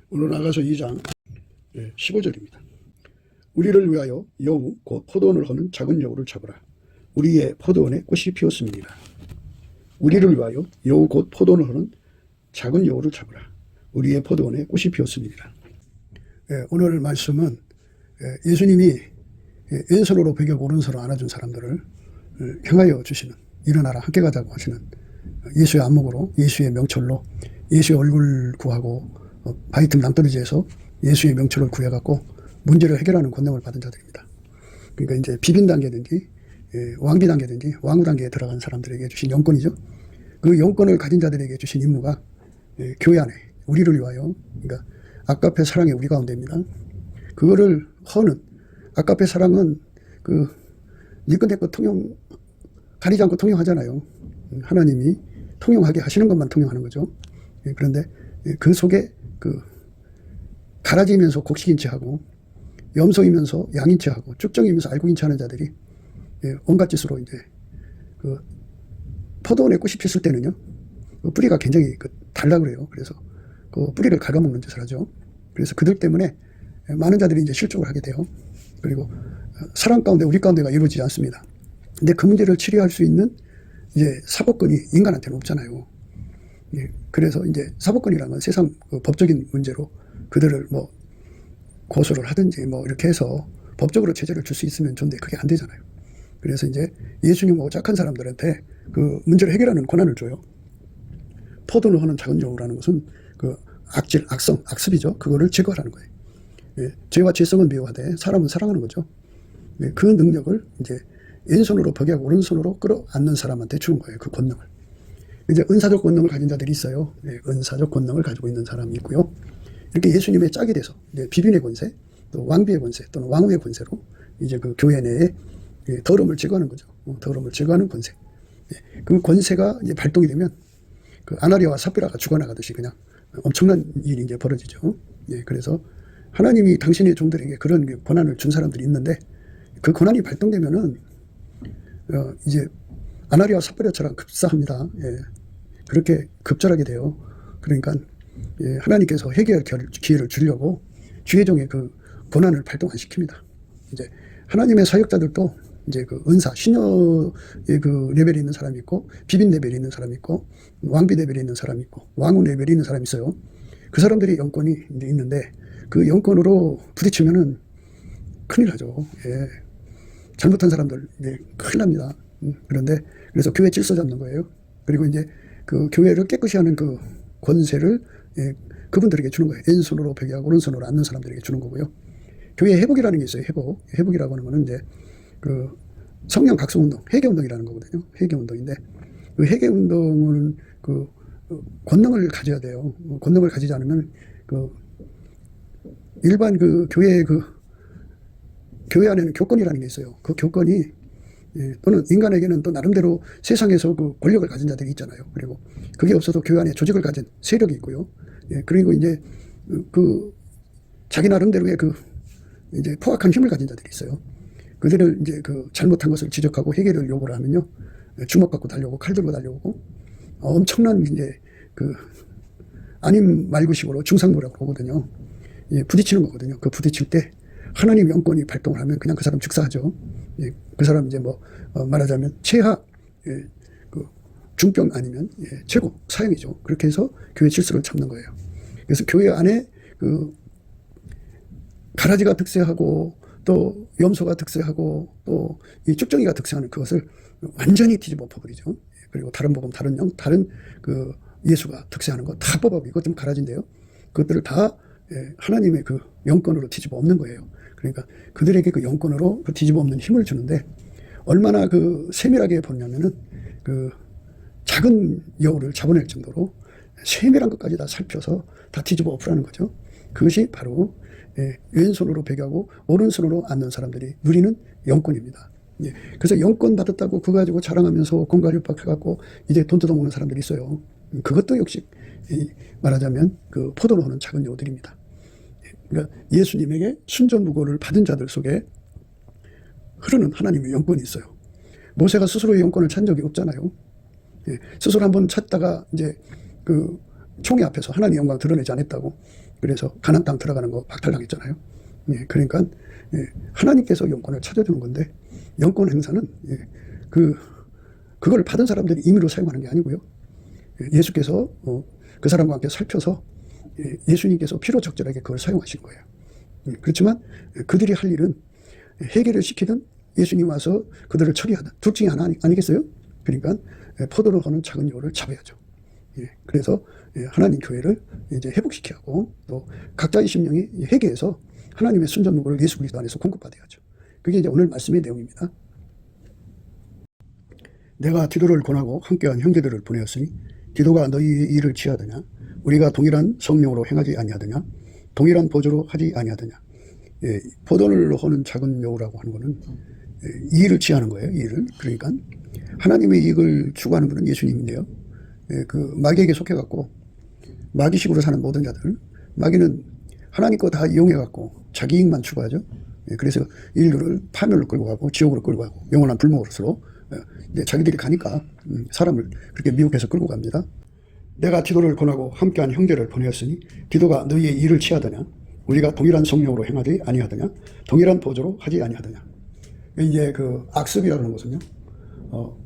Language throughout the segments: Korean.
오늘 나가서 2장 15절입니다. 우리를 위하여 여우 곧 포도원을 허는 작은 여우를 잡으라. 우리의 포도원에 꽃이 피었습니다. 우리를 위하여 여우 곧 포도원을 허는 작은 여우를 잡으라. 우리의 포도원에 꽃이 피었습니다. 오늘 말씀은 예수님이 왼손으로 베개고 오른손으로 안아준 사람들을 향하여 주시는, 일어나라 함께 가자고 하시는 예수의 안목으로, 예수의 명철로, 예수의 얼굴 구하고 바위 틈 낭떠러지에서 예수의 명철을 구해갖고 문제를 해결하는 권능을 받은 자들입니다. 그러니까 이제 비빈 단계든지 왕비 단계든지 왕후 단계에 들어간 사람들에게 주신 영권이죠. 그 영권을 가진 자들에게 주신 임무가 교회 안에 우리를 위하여, 그러니까 아까페 사랑의 우리 가운데입니다. 그거를 허는, 아까페 사랑은 그 니끈대껏 통용, 가리지 않고 통용하잖아요. 하나님이 통용하게 하시는 것만 통용하는 거죠. 그런데 그 속에 그 가라지면서 곡식인 체하고 염소이면서 양인 체하고 쭉정이면서 알고인 체하는 자들이 온갖 짓으로 이제 그 포도원에 꽃이 폈을 때는요, 그 뿌리가 굉장히 달라 그래요. 그래서 그 뿌리를 갉아먹는 짓을 하죠. 그래서 그들 때문에 많은 자들이 이제 실족을 하게 돼요. 그리고 사람 가운데, 우리 가운데가 이루어지지 않습니다. 근데 그 문제를 치료할 수 있는 이제 사법권이 인간한테는 없잖아요. 그래서 이제 사법권이라는 건 세상 법적인 문제로 그들을 뭐 고소를 하든지 뭐 이렇게 해서 법적으로 제재를 줄 수 있으면 좋은데 그게 안 되잖아요. 그래서 이제 예수님하고 착한 사람들한테 그 문제를 해결하는 권한을 줘요. 포도를 하는 작은 여우라는 것은 그 악질, 악성, 악습이죠. 그거를 제거하라는 거예요. 죄와 죄성은 미워하되 사람은 사랑하는 거죠. 그 능력을 이제 왼손으로 벽하고 오른손으로 끌어안는 사람한테 주는 거예요. 그 권능을. 이제 은사적 권능을 가진 자들이 있어요. 은사적 권능을 가지고 있는 사람이 있고요. 이렇게 예수님의 짝이 돼서 이제 비빈의 권세, 또 왕비의 권세, 또는 왕후의 권세로 이제 그 교회 내에 더러움을 제거하는 거죠. 더러움을 제거하는 권세. 그 권세가 이제 발동이 되면 그 아나리아와 삽비라가 죽어나가듯이 그냥 엄청난 일이 이제 벌어지죠. 그래서 하나님이 당신의 종들에게 그런 권한을 준 사람들이 있는데, 그 권한이 발동되면은 이제 아나리아와 삽비라처럼 급사합니다. 그렇게 급절하게 돼요. 그러니까 하나님께서 해결 기회를 주려고 주의 종의 그 권한을 발동 안 시킵니다. 이제 하나님의 사역자들도 이제 그 은사, 신녀의 그 레벨이 있는 사람이 있고, 비빈 레벨이 있는 사람이 있고, 왕비 레벨이 있는 사람이 있고, 왕후 레벨이 있는 사람이 있어요. 그 사람들이 영권이 이제 있는데, 그 영권으로 부딪히면은 큰일 나죠. 잘못한 사람들 이제 큰일 납니다. 그런데 그래서 교회 질서 잡는 거예요. 그리고 이제 그 교회를 깨끗이 하는 그 권세를 그분들에게 주는 거예요. 왼손으로 베개하고 오른손으로 앉는 사람들에게 주는 거고요. 교회 회복이라는 게 있어요. 회복이라고 하는 거는 이제 그 성령 각성운동, 회개운동이라는 거거든요. 회개운동인데 그 회개운동은 그 권능을 가져야 돼요. 권능을 가지지 않으면 그 일반 그 교회 안에는 교권이라는 게 있어요. 그 교권이 또는 인간에게는 또 나름대로 세상에서 그 권력을 가진 자들이 있잖아요. 그리고 그게 없어도 교회 안에 조직을 가진 세력이 있고요. 그리고 이제 그 자기 나름대로의 그 이제 포악한 힘을 가진 자들이 있어요. 그들을 이제 그 잘못한 것을 지적하고 해결을 요구를 하면요, 주먹 갖고 달려오고 칼 들고 달려오고 엄청난 이제 그 아님 말구식으로 중상모라고 그러거든요. 부딪히는 거거든요. 그 부딪힐 때 하나님 영권이 발동을 하면 그냥 그 사람 즉사하죠. 그 사람 이제 뭐 말하자면 최하 그 중병 아니면 최고 사형이죠. 그렇게 해서 교회 질서를 잡는 거예요. 그래서 교회 안에 그 가라지가 득세하고 또 염소가 득세하고 또 이 쭉정이가 득세하는 그것을 완전히 뒤집어 엎어버리죠. 그리고 다른 복음, 다른 영, 다른 그 예수가 득세하는 거 다 뽑아버리고, 이것 좀 가라진데요. 그것들을 다 하나님의 그 영권으로 뒤집어 엎는 거예요. 그러니까 그들에게 그 영권으로 그 뒤집어 엎는 힘을 주는데, 얼마나 그 세밀하게 보냐면은 그 작은 여우를 잡아낼 정도로 세밀한 것까지 다 살펴서 다 뒤집어 엎으라는 거죠. 그것이 바로 왼손으로 베개하고 오른손으로 앉는 사람들이 누리는 영권입니다. 그래서 영권 받았다고 그거 가지고 자랑하면서 공갈협박해갖고 이제 돈 뜯어먹는 사람들이 있어요. 그것도 역시 말하자면 그 포도로 하는 작은 여우들입니다. 그러니까 예수님에게 순전무고를 받은 자들 속에 흐르는 하나님의 영권이 있어요. 모세가 스스로의 영권을 찾은 적이 없잖아요. 스스로 한번 찾다가 이제 그 총회 앞에서 하나님의 영광을 드러내지 않았다고 그래서 가나안 땅 들어가는 거 박탈당했잖아요. 그러니까 하나님께서 영권을 찾아주는 건데 영권 행사는 그걸 받은 사람들이 임의로 사용하는 게 아니고요. 예수께서 그 사람과 함께 살펴서 예수님께서 필요 적절하게 그걸 사용하신 거예요. 그렇지만 그들이 할 일은 해결을 시키든 예수님 와서 그들을 처리하든 둘 중에 하나 아니겠어요? 그러니까 포도를 거는 작은 여우를 잡아야죠. 그래서 하나님 교회를 이제 회복시켜야 하고 또 각자의 심령이 회개해서 하나님의 순전무고를 예수 그리스도 안에서 공급받아야죠. 그게 이제 오늘 말씀의 내용입니다. 내가 디도를 권하고 함께한 형제들을 보내었으니 디도가 너희의 일을 취하더냐? 우리가 동일한 성령으로 행하지 아니하더냐? 동일한 보조로 하지 아니하더냐? 포도를 허는 작은 여우라고 하는 것은 이 일을 취하는 거예요. 이 일을. 그러니까 하나님의 이익을 추구하는 분은 예수님인데요. 그 마귀에게 속해갖고 마귀식으로 사는 모든 자들, 마귀는 하나님 거 다 이용해갖고 자기 이익만 추구하죠. 그래서 인류를 파멸로 끌고 가고 지옥으로 끌고 가고 영원한 불못으로 이제 자기들이 가니까 사람을 그렇게 미혹해서 끌고 갑니다. 내가 디도를 권하고 함께한 형제를 보내었으니 디도가 너희의 일을 취하더냐? 우리가 동일한 성령으로 행하지 아니하더냐? 동일한 보조로 하지 아니하더냐? 이제 그 악습이라는 것은요,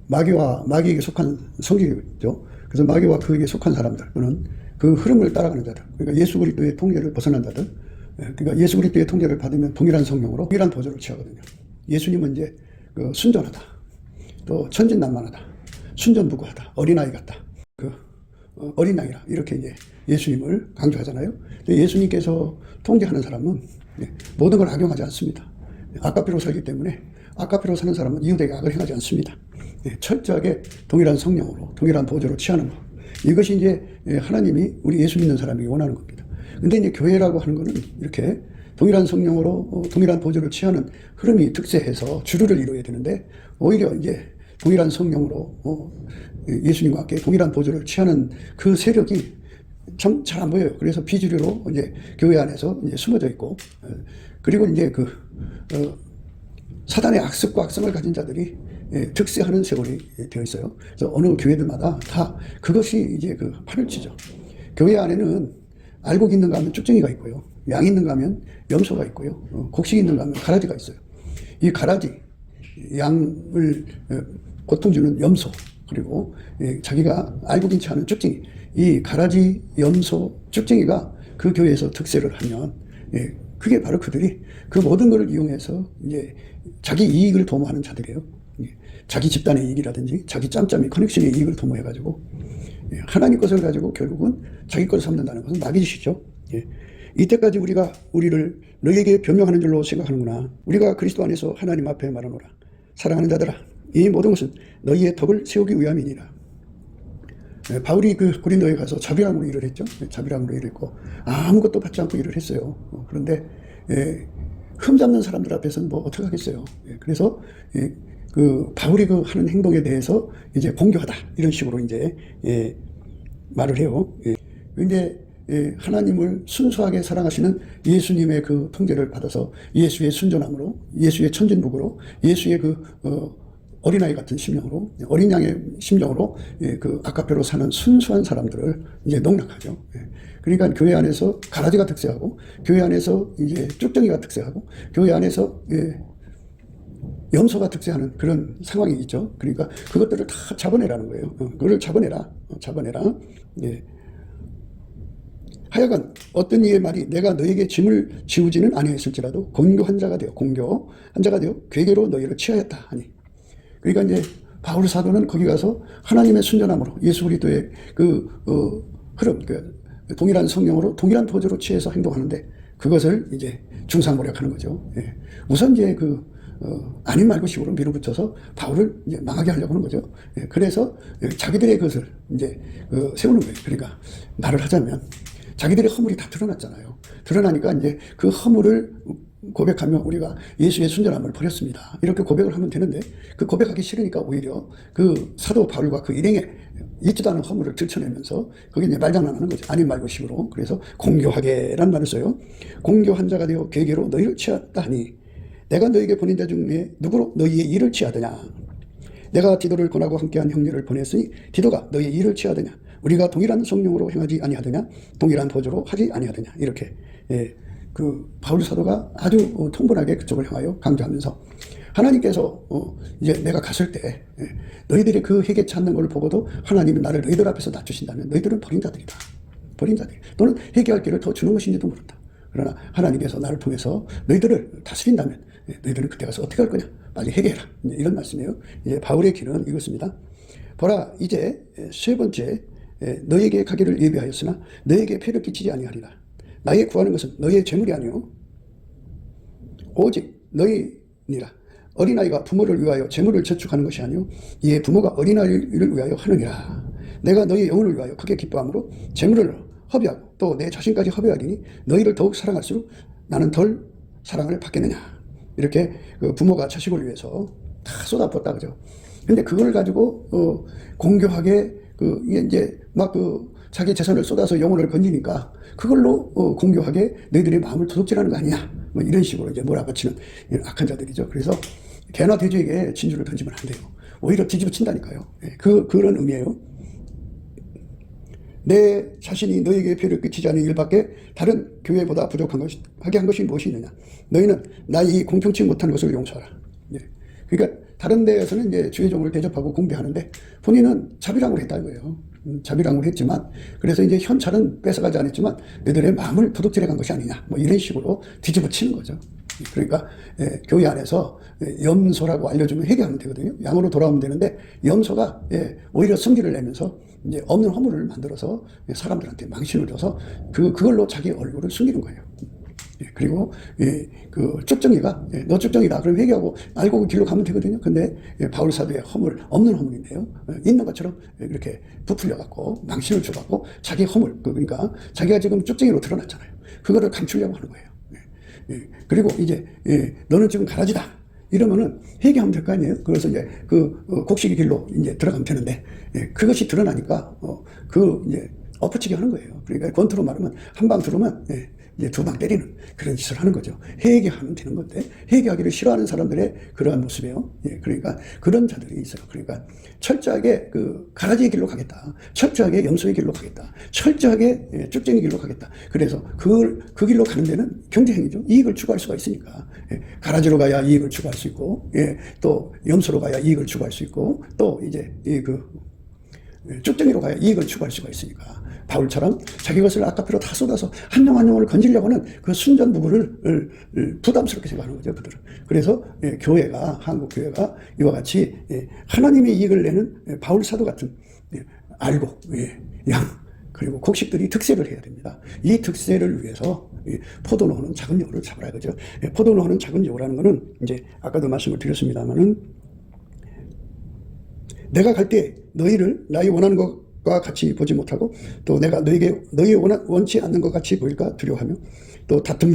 마귀에게 속한 성질이죠. 그래서 마귀와 그에게 속한 사람들은 그 흐름을 따라가는 자들, 그러니까 예수 그리스도의 통제를 벗어난 자들, 그러니까 예수 그리스도의 통제를 받으면 동일한 성령으로 동일한 보조를 취하거든요. 예수님은 이제 그 순전하다, 또 천진난만하다, 순전무구하다, 어린아이 같다, 어린아이라 이렇게 이제 예수님을 강조하잖아요. 예수님께서 통제하는 사람은 모든 걸 악용하지 않습니다. 아까피로 살기 때문에 아까피로 사는 사람은 이웃에게 악을 행하지 않습니다. 철저하게 동일한 성령으로 동일한 보조로 취하는 것, 이것이 이제 하나님이 우리 예수 믿는 사람에게 원하는 겁니다. 근데 이제 교회라고 하는 것은 이렇게 동일한 성령으로 동일한 보조를 취하는 흐름이 득세해서 주류를 이루어야 되는데 오히려 이제 동일한 성령으로 예수님과 함께 동일한 보조를 취하는 그 세력이 참 잘 안 보여요. 그래서 비주류로 이제 교회 안에서 이제 숨어져 있고, 그리고 이제 사단의 악습과 악성을 가진 자들이 득세하는 세월이 되어 있어요. 그래서 어느 교회들마다 다 그것이 이제 판을 치죠. 교회 안에는 알곡 있는가 하면 쭉정이가 있고요. 양 있는가 하면 염소가 있고요. 곡식 있는가 하면 가라지가 있어요. 이 가라지, 양을 고통 주는 염소, 그리고 자기가 알고 있지 않은 쭉정이, 이 가라지, 염소, 쭉정이가 그 교회에서 득세를 하면 그게 바로 그들이 그 모든 것을 이용해서 이제 자기 이익을 도모하는 자들이에요. 자기 집단의 이익이라든지 자기 짬짬이 커넥션의 이익을 도모해가지고 하나님 것을 가지고 결국은 자기 것을 삼는다는 것은 마귀짓이죠. 이때까지 우리를 너희에게 변명하는 줄로 생각하는구나. 우리가 그리스도 안에서 하나님 앞에 말하노라. 사랑하는 자들아, 이 모든 것은 너희의 덕을 세우기 위함이니라. 바울이 그 고린도에 가서 자비랑으로 일을 했죠. 자비랑으로 일을 했고 아무것도 받지 않고 일을 했어요. 그런데 흠잡는 사람들 앞에서는 뭐 어떻게 하겠어요. 그래서 그 바울이 그 하는 행동에 대해서 이제 공교하다 이런 식으로 이제 말을 해요. 근데 하나님을 순수하게 사랑하시는 예수님의 그 통제를 받아서 예수의 순전함으로, 예수의 천진무구로, 예수의 어린아이 같은 심령으로, 어린 양의 심령으로 그 아까페로 사는 순수한 사람들을 이제 농락하죠. 그러니까 교회 안에서 가라지가 득세하고, 교회 안에서 이제 쭉정이가 득세하고, 교회 안에서 염소가 득세하는 그런 상황이 있죠. 그러니까 그것들을 다 잡아내라는 거예요. 그걸 잡아내라. 하여간 어떤 이의 말이 내가 너에게 짐을 지우지는 아니했을지라도 공교한 자가 되어 괴계로 너희를 취하였다 하니. 그러니까 이제 바울 사도는 거기 가서 하나님의 순전함으로 예수 그리스도의 흐름, 동일한 성령으로 동일한 보조로 취해서 행동하는데 그것을 이제 중상모략하는 거죠. 우선 이제 아닌 말고식으로 밀어붙여서 바울을 이제 망하게 하려고 하는 거죠. 그래서 자기들의 것을 이제 세우는 거예요. 그러니까 말을 하자면 자기들의 허물이 다 드러났잖아요. 드러나니까 이제 그 허물을 고백하면 우리가 예수의 순전함을 버렸습니다. 이렇게 고백을 하면 되는데 그 고백하기 싫으니까 오히려 그 사도 바울과 그 일행의 있지도 않은 허물을 들춰내면서 거기 이제 말장난하는 거죠. 아닌 말고식으로. 그래서 공교하게란 말을 써요. 공교한 자가 되어 괴계로 너희를 취하다 하니 내가 너희에게 보낸 자 중에 누구로 너희의 일을 취하더냐. 내가 디도를 권하고 함께한 형제를 보냈으니 디도가 너희의 일을 취하더냐. 우리가 동일한 성령으로 행하지 아니하더냐, 동일한 보조로 하지 아니하더냐, 이렇게 그 바울 사도가 아주 통분하게 그쪽을 향하여 강조하면서, 하나님께서 이제 내가 갔을 때 너희들이 그 회개 찾는 걸 보고도 하나님이 나를 너희들 앞에서 낮추신다면 너희들은 버린 자들이다. 버린 자들. 또는 회개할 길을 더 주는 것인지도 모른다. 그러나 하나님께서 나를 통해서 너희들을 다스린다면 너희들은 그때 가서 어떻게 할 거냐? 빨리 회개해라. 이런 말씀이에요. 이제 바울의 길은 이것입니다. 보라, 이제 세 번째, 너에게 가기를 예비하였으나 너에게 폐를 끼치지 아니하리라. 나의 구하는 것은 너의 재물이 아니요 오직 너희니라. 어린아이가 부모를 위하여 재물을 저축하는 것이 아니요 이에 부모가 어린아이를 위하여 하느니라. 내가 너희 영혼을 위하여 크게 기뻐함으로 재물을 허비하고 또 내 자신까지 허비하리니 너희를 더욱 사랑할수록 나는 덜 사랑을 받겠느냐. 이렇게 그 부모가 자식을 위해서 다 쏟아붓다, 그죠? 근데 그걸 가지고 공교하게 이제 막 자기 재산을 쏟아서 영혼을 건지니까 그걸로 공교하게 너희들의 마음을 도둑질하는 거 아니냐, 뭐 이런 식으로 이제 몰아붙이는 이런 악한 자들이죠. 그래서 개나 돼지에게 진주를 던지면 안 돼요. 오히려 뒤집어 친다니까요. 그런 의미예요. 내 자신이 너에게 피를 끼치지 않은 일밖에 다른 교회보다 부족한 것이 하게 한 것이 무엇이 있느냐. 너희는 나의 공평치 못한 것을 용서하라. 그러니까 다른 데에서는 이제 주의 종을 대접하고 공배하는데 본인은 자비랑을 했다 이거예요. 자비랑을 했지만, 그래서 이제 현찰은 뺏어가지 않았지만 너희들의 마음을 도둑질해 간 것이 아니냐, 뭐 이런 식으로 뒤집어 치는 거죠. 그러니까 교회 안에서 염소라고 알려주면 회개하면 되거든요. 양으로 돌아오면 되는데 염소가 오히려 성질을 내면서 이제 없는 허물을 만들어서 사람들한테 망신을 줘서 그걸로 자기 얼굴을 숨기는 거예요. 그리고 그 쭉정이가 너 쭉정이다 그럼 회개하고 알고 그 길로 가면 되거든요. 근데 바울 사도의 허물, 없는 허물인데요, 있는 것처럼 이렇게 부풀려 갖고 망신을 줘 갖고 자기 허물, 그러니까 자기가 지금 쭉정이로 드러났잖아요. 그거를 감추려고 하는 거예요. 그리고 이제 너는 지금 가라지다 이러면은 회개하면 될 거 아니에요. 그래서 이제 그 곡식의 길로 이제 들어가면 되는데 그것이 드러나니까 이제 엎어치게 하는 거예요. 그러니까 권투로 말하면 한 방 들어오면 이제 두 방 때리는 그런 짓을 하는 거죠. 회개하면 되는 건데 회개하기를 싫어하는 사람들의 그러한 모습이에요. 그러니까 그런 자들이 있어요. 그러니까 철저하게 그 가라지의 길로 가겠다, 철저하게 염소의 길로 가겠다, 철저하게 쭉정의 길로 가겠다. 그래서 그 길로 가는 데는 경제행위죠. 이익을 추구할 수가 있으니까. 가라지로 가야 이익을 추구할 수 있고, 또 염소로 가야 이익을 추구할 수 있고, 또 이제 쭉정이로 가야 이익을 추구할 수가 있으니까. 바울처럼 자기 것을 아까페로 다 쏟아서 한 영 한 영을 건지려고 하는 그 순전부부를 부담스럽게 생각하는 거죠, 그들은. 그래서 교회가, 한국 교회가 이와 같이 하나님의 이익을 내는 바울 사도 같은 알고 양 그리고 곡식들이 득세를 해야 됩니다. 이 득세를 위해서 포도노하는 작은 여우를 잡으라, 그죠? 포도노하는 작은 여우라는 거는 이제 아까도 말씀을 드렸습니다만은 내가 갈 때 너희를 나의 원하는 것과 같이 보지 못하고 또 내가 너희 원치 않는 것 같이 보일까 두려워하며 또 다툼,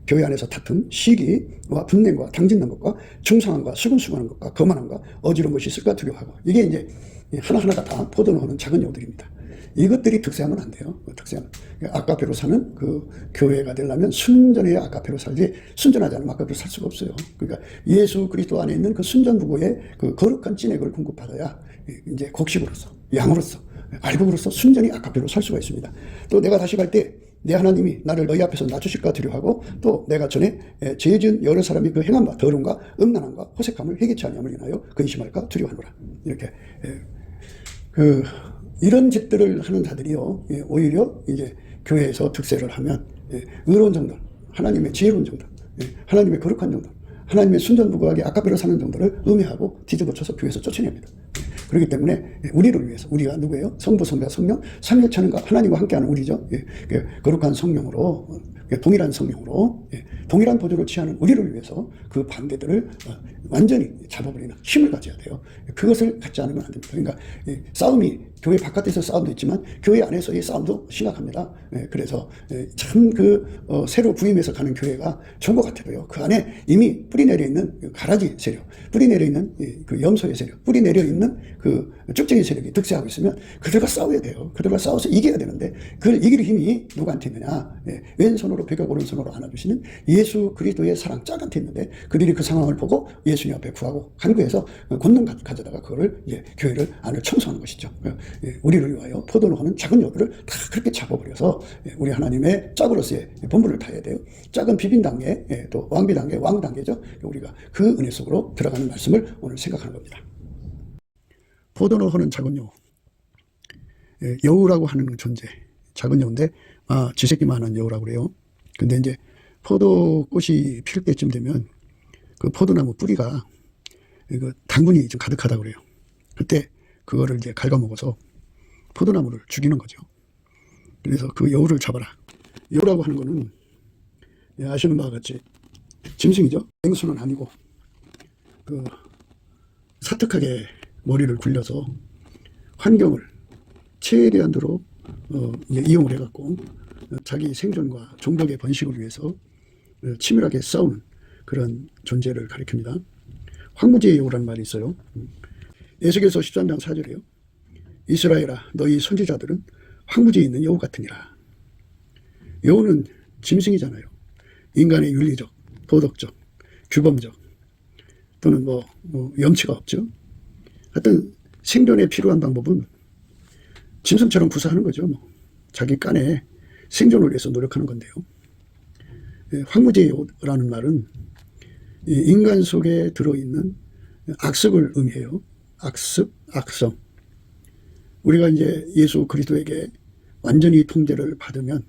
교회 안에서 다툼, 시기와 분냄과 당짓는 것과 중상함과 수근수근한 것과 거만함과 어지러운 것이 있을까 두려워하고, 이게 이제 하나하나가 다 포도노하는 작은 여우들입니다. 이것들이 득세하면 안 돼요. 득세하면. 아까페로 사는 그 교회가 되려면 순전해야 아까페로 살지, 순전하지 않으면 아까페로 살 수가 없어요. 그러니까 예수 그리스도 안에 있는 그 순전부고의 그 거룩한 찐액을 공급받아야 이제 곡식으로서, 양으로서, 알곡으로서 순전히 아까페로 살 수가 있습니다. 또 내가 다시 갈 때 내 하나님이 나를 너희 앞에서 낮추실까 두려워하고, 또 내가 전에 죄진 여러 사람이 그 행한 바 더러움과 음란함과 호색함을 회개치 아니함을 인하여 근심할까 두려워하노라. 이렇게 이런 짓들을 하는 자들이요, 오히려 이제 교회에서 득세를 하면 의로운 정도, 하나님의 지혜로운 정도, 하나님의 거룩한 정도, 하나님의 순전부고하게 아까페로 사는 정도를 음해하고 뒤집어쳐서 교회에서 쫓아냅니다. 그렇기 때문에 우리를 위해서, 우리가 누구예요? 성부, 성자, 성령, 삼위일체는가 하나님과 함께하는 우리죠. 거룩한 성령으로, 동일한 성령으로, 동일한 보조를 취하는 우리를 위해서 그 반대들을 완전히 잡아버리는 힘을 가져야 돼요. 그것을 갖지 않으면 안 됩니다. 그러니까 싸움이 교회 바깥에서 싸움도 있지만 교회 안에서의 싸움도 심각합니다. 그래서 참 새로 부임해서 가는 교회가 좋은 것 같아요. 그 안에 이미 뿌리 내려 있는 가라지 세력, 뿌리 내려 있는 그 염소의 세력, 뿌리 내려 있는 그 쭉정이 세력이 득세하고 있으면 그들과 싸워야 돼요. 그들과 싸워서 이겨야 되는데 그걸 이길 힘이 누구한테 있느냐? 왼손으로 벽을 오른손으로 안아주시는 예수 그리스도의 사랑 짝한테 있는데 그들이 그 상황을 보고 예수님 앞에 구하고 간구해서 권능 가져다가 그거를 이제 교회를 안을 청소하는 것이죠. 우리를 위하여 포도노하는 작은 여우를 다 그렇게 잡아버려서 우리 하나님의 짝으로서의 본분을 다해야 돼요. 짝은 비빈 단계, 또 왕비 단계, 왕 단계죠. 우리가 그 은혜 속으로 들어가는 말씀을 오늘 생각하는 겁니다. 포도노하는 작은 여우, 여우라고 하는 존재, 작은 여우인데 지새끼만한 여우라고 그래요. 근데 이제 포도꽃이 필 때쯤 되면 그 포도나무 뿌리가 그 당분이 좀 가득하다고 그래요. 그때 그거를 이제 갉아먹어서 포도나무를 죽이는 거죠. 그래서 그 여우를 잡아라. 여우라고 하는 거는 아시는 바와 같이 짐승이죠. 맹수는 아니고 그 사특하게 머리를 굴려서 환경을 최대한도로 이용을 해갖고 자기 생존과 종족의 번식을 위해서 치밀하게 싸우는 그런 존재를 가리킵니다. 황무지의 여우라는 말이 있어요. 에스겔서 13장 4절이에요. 이스라엘아 너희 선지자들은 황무지에 있는 여우 같으니라. 여우는 짐승이잖아요. 인간의 윤리적, 도덕적, 규범적 또는 염치가 없죠. 하여튼 생존에 필요한 방법은 짐승처럼 구사하는 거죠. 자기 깐에 생존을 위해서 노력하는 건데요. 황무지라는 말은 인간 속에 들어있는 악습을 의미해요. 악습, 악성. 우리가 이제 예수 그리스도에게 완전히 통제를 받으면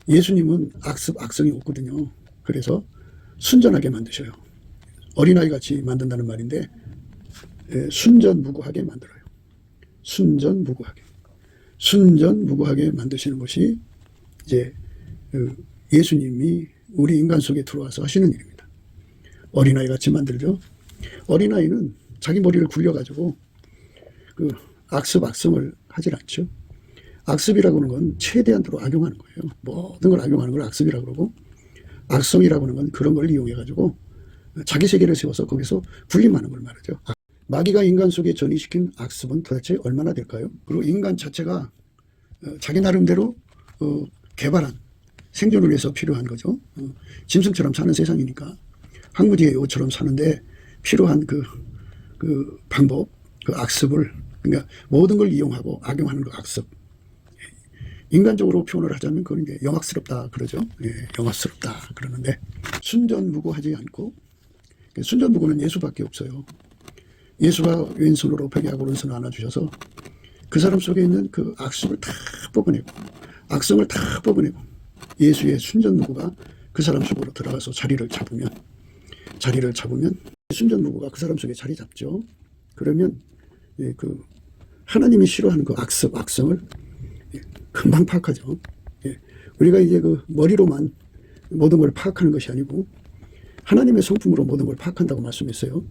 예수님은 악습, 악성이 없거든요. 그래서 순전하게 만드셔요. 어린아이 같이 만든다는 말인데 순전무구하게 만들어요. 순전무구하게. 순전무구하게 만드시는 것이 이제 예수님이 우리 인간 속에 들어와서 하시는 일입니다. 어린아이 같이 만들죠. 어린아이는 자기 머리를 굴려가지고 그 악습, 악성을 하질 않죠. 악습이라고 하는 건 최대한도로 악용하는 거예요. 모든 걸 악용하는 걸 악습이라고 그러고 악성이라고 하는 건 그런 걸 이용해가지고 자기 세계를 세워서 거기서 군림하는 걸 말하죠. 마귀가 인간 속에 전이시킨 악습은 도대체 얼마나 될까요? 그리고 인간 자체가 자기 나름대로 개발한 생존을 위해서 필요한 거죠. 짐승처럼 사는 세상이니까 황무지의 여우처럼 사는데 필요한 그 방법, 그 악습을 그러니까 모든 걸 이용하고 악용하는 그 악습. 인간적으로 표현을 하자면 그건 이제 영악스럽다 그러죠. 영악스럽다 그러는데 순전무구하지 않고 순전무구는 예수밖에 없어요. 예수가 왼손으로 벽에하고 오른손을 안아주셔서 그 사람 속에 있는 그 악습을 다 뽑아내고 악성을 다 뽑아내고 예수의 순전무구가 그 사람 속으로 들어가서 자리를 잡으면 순전무구가 그 사람 속에 자리 잡죠. 그러면 그 하나님이 싫어하는 그 악습, 악성을 금방 파악하죠. 우리가 이제 그 머리로만 모든 걸 파악하는 것이 아니고 하나님의 성품으로 모든 걸 파악한다고 말씀했어요.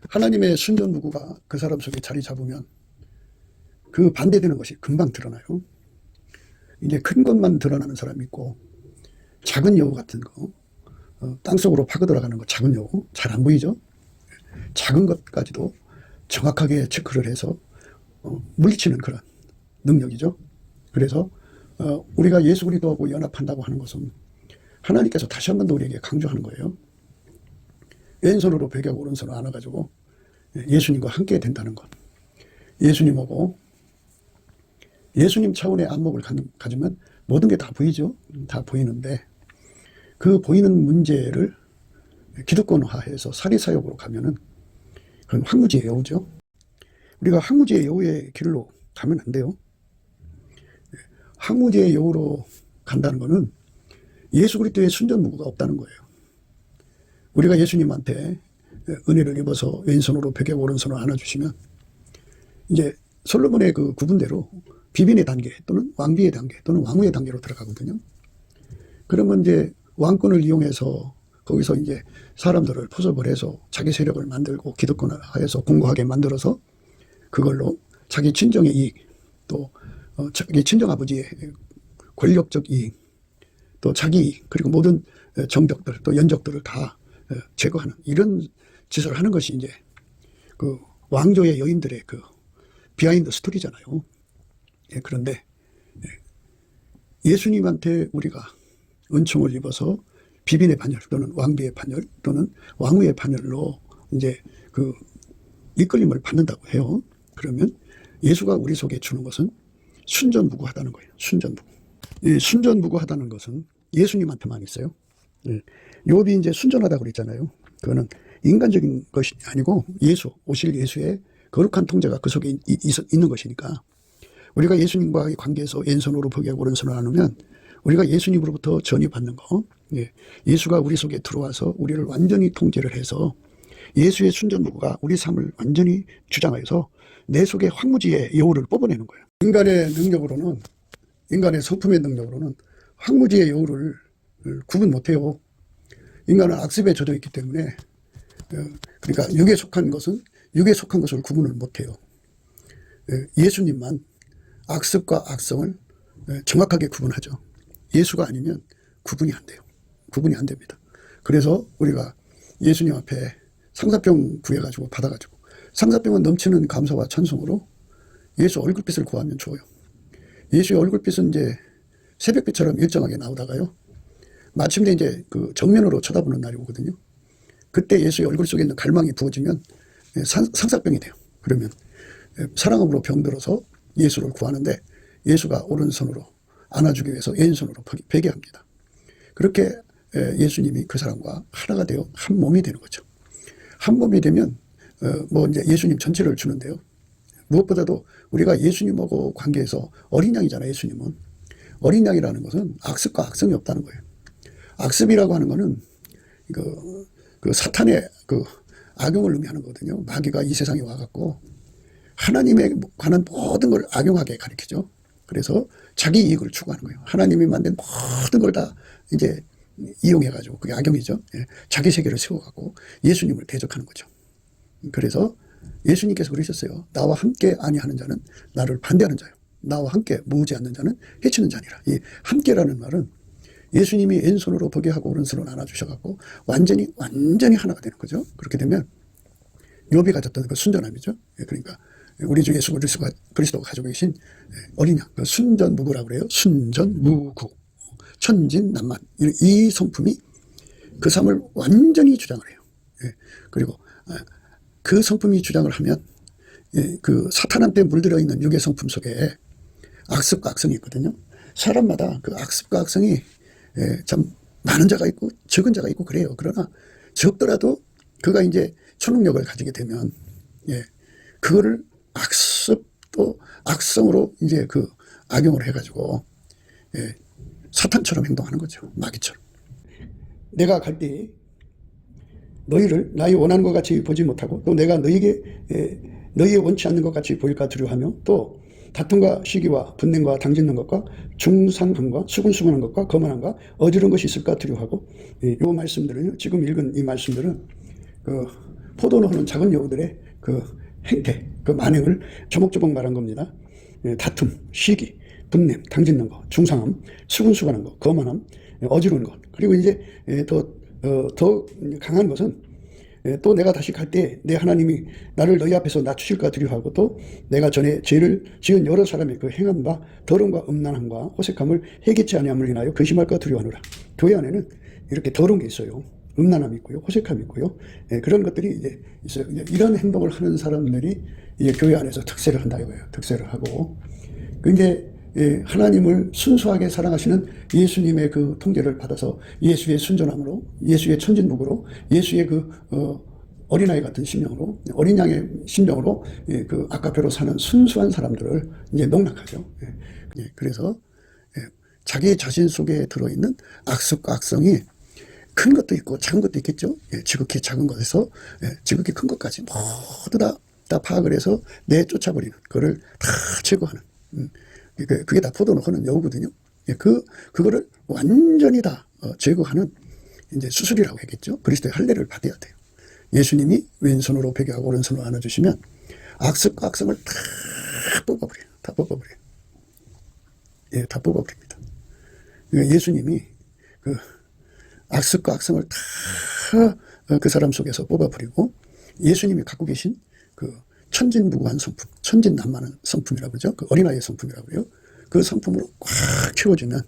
하나님의 순전무구가 그 사람 속에 자리 잡으면 그 반대되는 것이 금방 드러나요. 이제 큰 것만 드러나는 사람이 있고 작은 여우 같은 거, 땅속으로 파고들어가는 거 작은 여우 잘 안 보이죠. 작은 것까지도 정확하게 체크를 해서 물리치는 그런 능력이죠. 그래서 우리가 예수 그리스도하고 연합한다고 하는 것은 하나님께서 다시 한 번 더 우리에게 강조하는 거예요. 왼손으로 벽하고 오른손을 안아가지고 예수님과 함께 된다는 것. 예수님하고 예수님 차원의 안목을 가지면 모든 게 다 보이죠. 다 보이는데 그 보이는 문제를 기득권화해서 사리사욕으로 가면은 그건 황무지의 여우죠. 우리가 황무지의 여우의 길로 가면 안 돼요. 황무지의 여우로 간다는 것은 예수 그리스도의 순전무구가 없다는 거예요. 우리가 예수님한테 은혜를 입어서 왼손으로 벽에 오른손을 안아주시면 이제 솔로몬의 그 구분대로 비빈의 단계 또는 왕비의 단계 또는 왕후의 단계로 들어가거든요. 그러면 이제 왕권을 이용해서 거기서 이제 사람들을 포섭을 해서 자기 세력을 만들고 기득권을 하여서 공고하게 만들어서 그걸로 자기 친정의 이익 또 자기 친정아버지의 권력적 이익 또 자기 이익 그리고 모든 정적들 또 연적들을 다 제거하는 이런 짓을 하는 것이 이제 그 왕조의 여인들의 그 비하인드 스토리잖아요. 그런데 예수님한테 우리가 은총을 입어서 비빈의 반열 또는 왕비의 반열 또는 왕후의 반열로 이제 그 이끌림을 받는다고 해요. 그러면 예수가 우리 속에 주는 것은 순전무구하다는 거예요. 순전무구. 이 순전무구하다는 것은 예수님한테만 있어요. 욥이 이제 순전하다고 그랬잖아요. 그거는 인간적인 것이 아니고 오실 예수의 거룩한 통제가 그 속에 있는 것이니까 우리가 예수님과의 관계에서 왼손으로 포기하고 오른손으로 나누면 우리가 예수님으로부터 전이받는 거, 예수가 우리 속에 들어와서 우리를 완전히 통제를 해서 예수의 순전무구가 우리 삶을 완전히 주장하여서 내 속에 황무지의 여우를 뽑아내는 거예요. 인간의 능력으로는, 인간의 성품의 능력으로는 황무지의 여우를 구분 못해요. 인간은 악습에 젖어 있기 때문에, 그러니까 육에 속한 것은 육에 속한 것을 구분을 못해요. 예수님만 악습과 악성을 정확하게 구분하죠. 예수가 아니면 구분이 안 돼요. 구분이 안 됩니다. 그래서 우리가 예수님 앞에 상사병 구해가지고 받아가지고 상사병은 넘치는 감사와 찬송으로 예수 얼굴빛을 구하면 좋아요. 예수의 얼굴빛은 이제 새벽빛처럼 일정하게 나오다가요. 마침내 이제 그 정면으로 쳐다보는 날이 오거든요. 그때 예수의 얼굴 속에 있는 갈망이 부어지면 상사병이 돼요. 그러면 사랑함으로 병들어서 예수를 구하는데 예수가 오른손으로 안아주기 위해서 왼손으로 베게 합니다. 그렇게 예수님이 그 사람과 하나가 되어 한 몸이 되는 거죠. 한 몸이 되면 뭐 이제 예수님 전체를 주는데요. 무엇보다도 우리가 예수님하고 관계에서 어린 양이잖아요. 예수님은 어린 양이라는 것은 악습과 악성이 없다는 거예요. 악습이라고 하는 것은 그 사탄의 그 악용을 의미하는 거거든요. 마귀가 이 세상에 와갖고 하나님에 관한 모든 걸 악용하게 가르치죠. 그래서 자기 이익을 추구하는 거예요. 하나님이 만든 모든 걸 다 이제 이용해가지고 그게 악용이죠. 자기 세계를 세워갖고 예수님을 대적하는 거죠. 그래서 예수님께서 그러셨어요. 나와 함께 아니하는 자는 나를 반대하는 자요. 나와 함께 모으지 않는 자는 해치는 자니라. 이 함께라는 말은 예수님이 왼손으로 보게 하고 오른손으로 안아주셔갖고 완전히 하나가 되는 거죠. 그렇게 되면 욥이 가졌던 그 순전함이죠. 그러니까 우리 주 예수 그리스도가 가지고 계신 어린 양, 그 순전무구라고 그래요. 순전무구, 천진난만. 이 성품이 그 삶을 완전히 주장을 해요. 그리고 그 성품이 주장을 하면 그 사탄한테 물들어 있는 육의 성품 속에 악습과 악성이 있거든요. 사람마다 그 악습과 악성이 참 많은 자가 있고 적은 자가 있고 그래요. 그러나 적더라도 그가 이제 초능력을 가지게 되면 그거를 악습 또 악성으로 이제 그 악용을 해가지고 사탄처럼 행동하는 거죠. 마귀처럼. 내가 갈 때 너희를 나의 원하는 것 같이 보지 못하고 또 내가 너희의 원치 않는 것 같이 보일까 두려워하며 또 다툼과 시기와 분냄과 당짓는 것과 중상함과 수근수근한 것과 거만함과 어지러운 것이 있을까 두려워하고 이 말씀들은 지금 읽은 이 말씀들은 그 포도를 하는 작은 여우들의 그 행태, 그 만행을 조목조목 말한 겁니다. 다툼, 시기, 분냄, 당짓는 것, 중상함, 수근수근한 것, 거만함, 어지러운 것. 그리고 이제 더 강한 것은 또 내가 다시 갈 때 내 하나님이 나를 너희 앞에서 낮추실까 두려워하고 또 내가 전에 죄를 지은 여러 사람의 그 행한 바 더러움과 음란함과 호색함을 해결치 아니함을 인하여 근심할까 두려워하노라. 교회 안에는 이렇게 더러운 게 있어요. 음란함이 있고요, 호색함이 있고요. 그런 것들이 이제 있어요. 이런 행동을 하는 사람들이 이제 교회 안에서 특세를 한다 이거예요. 특세를 하고. 근데 하나님을 순수하게 사랑하시는 예수님의 그 통제를 받아서 예수의 순전함으로, 예수의 천진무구로, 예수의 그 어린아이 같은 심령으로, 어린 양의 심령으로 그 아까표로 사는 순수한 사람들을 이제 농락하죠. 그래서 자기 자신 속에 들어있는 악습과 악성이 큰 것도 있고 작은 것도 있겠죠. 지극히 작은 것에서 지극히 큰 것까지 모두 다 파악을 해서 내쫓아버리는, 그거를 다 제거하는. 그게 다 포도는 하는 여우거든요. 그거를 완전히 다 제거하는 이제 수술이라고 했겠죠. 그리스도의 할례를 받아야 돼요. 예수님이 왼손으로 베개하고 오른손으로 안아주시면 악습과 악성을 다 뽑아버려요. 다 뽑아버려요. 다 뽑아버립니다. 예수님이 그 악습과 악성을 다 그 사람 속에서 뽑아버리고 예수님이 갖고 계신 그 천진무구한 성품, 천진난만한 성품이라고 그러죠. 그 어린아이의 성품이라고 그래요. 그 성품으로 꽉 채워주면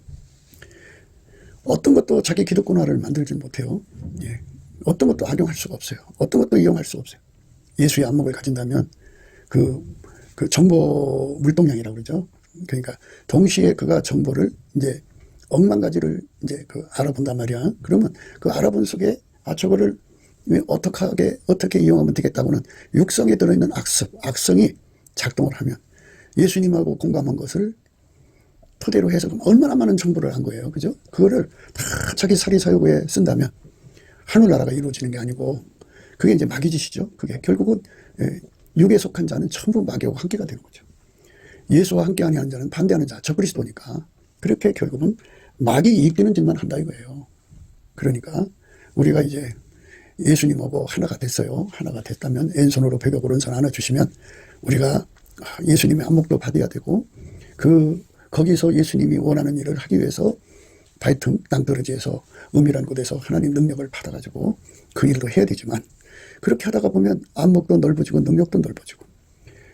어떤 것도 자기 기득권화를 만들지 못해요. 예. 어떤 것도 악용할 수가 없어요. 어떤 것도 이용할 수가 없어요. 예수의 안목을 가진다면 그 정보 물동량이라고 그러죠. 그러니까 동시에 그가 정보를 이제 억만 가지를 이제 그 알아본단 말이야. 그러면 그 알아본 속에 저거를 어떻게 이용하면 되겠다고는 육성에 들어있는 악성이 작동을 하면 예수님하고 공감한 것을 토대로 해서 얼마나 많은 정보를 한 거예요. 그죠? 그거를 다 자기 사리사욕에 쓴다면 하늘나라가 이루어지는 게 아니고 그게 이제 마귀짓이죠. 그게 결국은 육에 속한 자는 전부 마귀하고 함께가 되는 거죠. 예수와 함께 아니하는 자는 반대하는 자, 적그리스도니까 그렇게 결국은 마귀 이익되는 짓만 한다 이거예요. 그러니까 우리가 이제 예수님하고 하나가 됐어요. 하나가 됐다면 왼손으로 벽에 오른손 안아주시면 우리가 예수님의 안목도 받아야 되고 거기서 예수님이 원하는 일을 하기 위해서 바이튼 땅떨어지에서 음이란 곳에서 하나님 능력을 받아가지고 그 일도 해야 되지만 그렇게 하다가 보면 안목도 넓어지고 능력도 넓어지고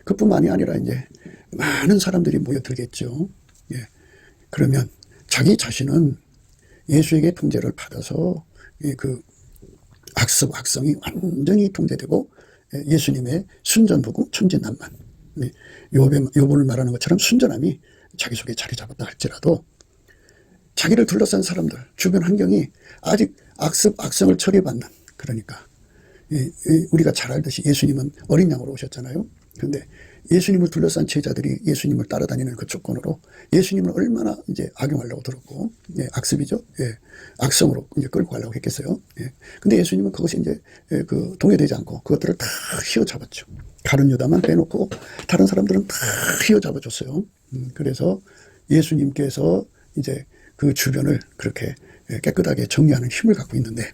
그뿐만이 아니라 이제 많은 사람들이 모여들겠죠. 예. 그러면 자기 자신은 예수에게 통제를 받아서 그 악성이 완전히 통제되고 예수님의 순전부구 천진난만 요번을 말하는 것처럼 순전함이 자기 속에 자리 잡았다 할지라도 자기를 둘러싼 사람들 주변 환경이 아직 악성을 처리받는 그러니까 우리가 잘 알듯이 예수님은 어린 양으로 오셨잖아요. 그런데 예수님을 둘러싼 제자들이 예수님을 따라다니는 그 조건으로 예수님을 얼마나 이제 악용하려고 들었고, 악습이죠. 예, 악성으로 이제 끌고 가려고 했겠어요. 예. 근데 예수님은 그것이 이제 동요되지 않고 그것들을 다 휘어잡았죠. 다른 유다만 빼놓고 다른 사람들은 다 휘어잡아줬어요. 그래서 예수님께서 이제 그 주변을 그렇게 깨끗하게 정리하는 힘을 갖고 있는데,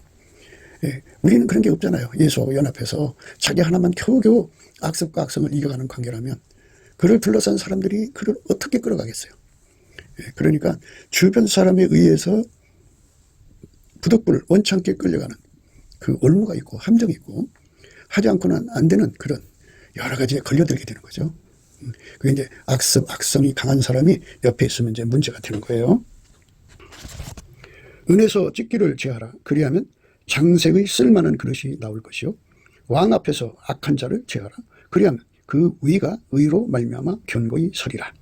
우리는 그런 게 없잖아요. 예수하고 연합해서 자기 하나만 겨우겨우 악습과 악성을 이겨가는 관계라면 그를 둘러싼 사람들이 그를 어떻게 끌어가겠어요. 그러니까 주변 사람에 의해서 부득불 원창게 끌려가는 그 올무가 있고 함정이 있고 하지 않고는 안 되는 그런 여러 가지에 걸려들게 되는 거죠. 그게 이제 악성이 강한 사람이 옆에 있으면 이제 문제가 되는 거예요. 은에서 찢기를 제하라. 그리하면 장색의 쓸만한 그릇이 나올 것이요. 왕 앞에서 악한 자를 제하라. 그리하면 그 위가 의로 말미암아 견고히 서리라.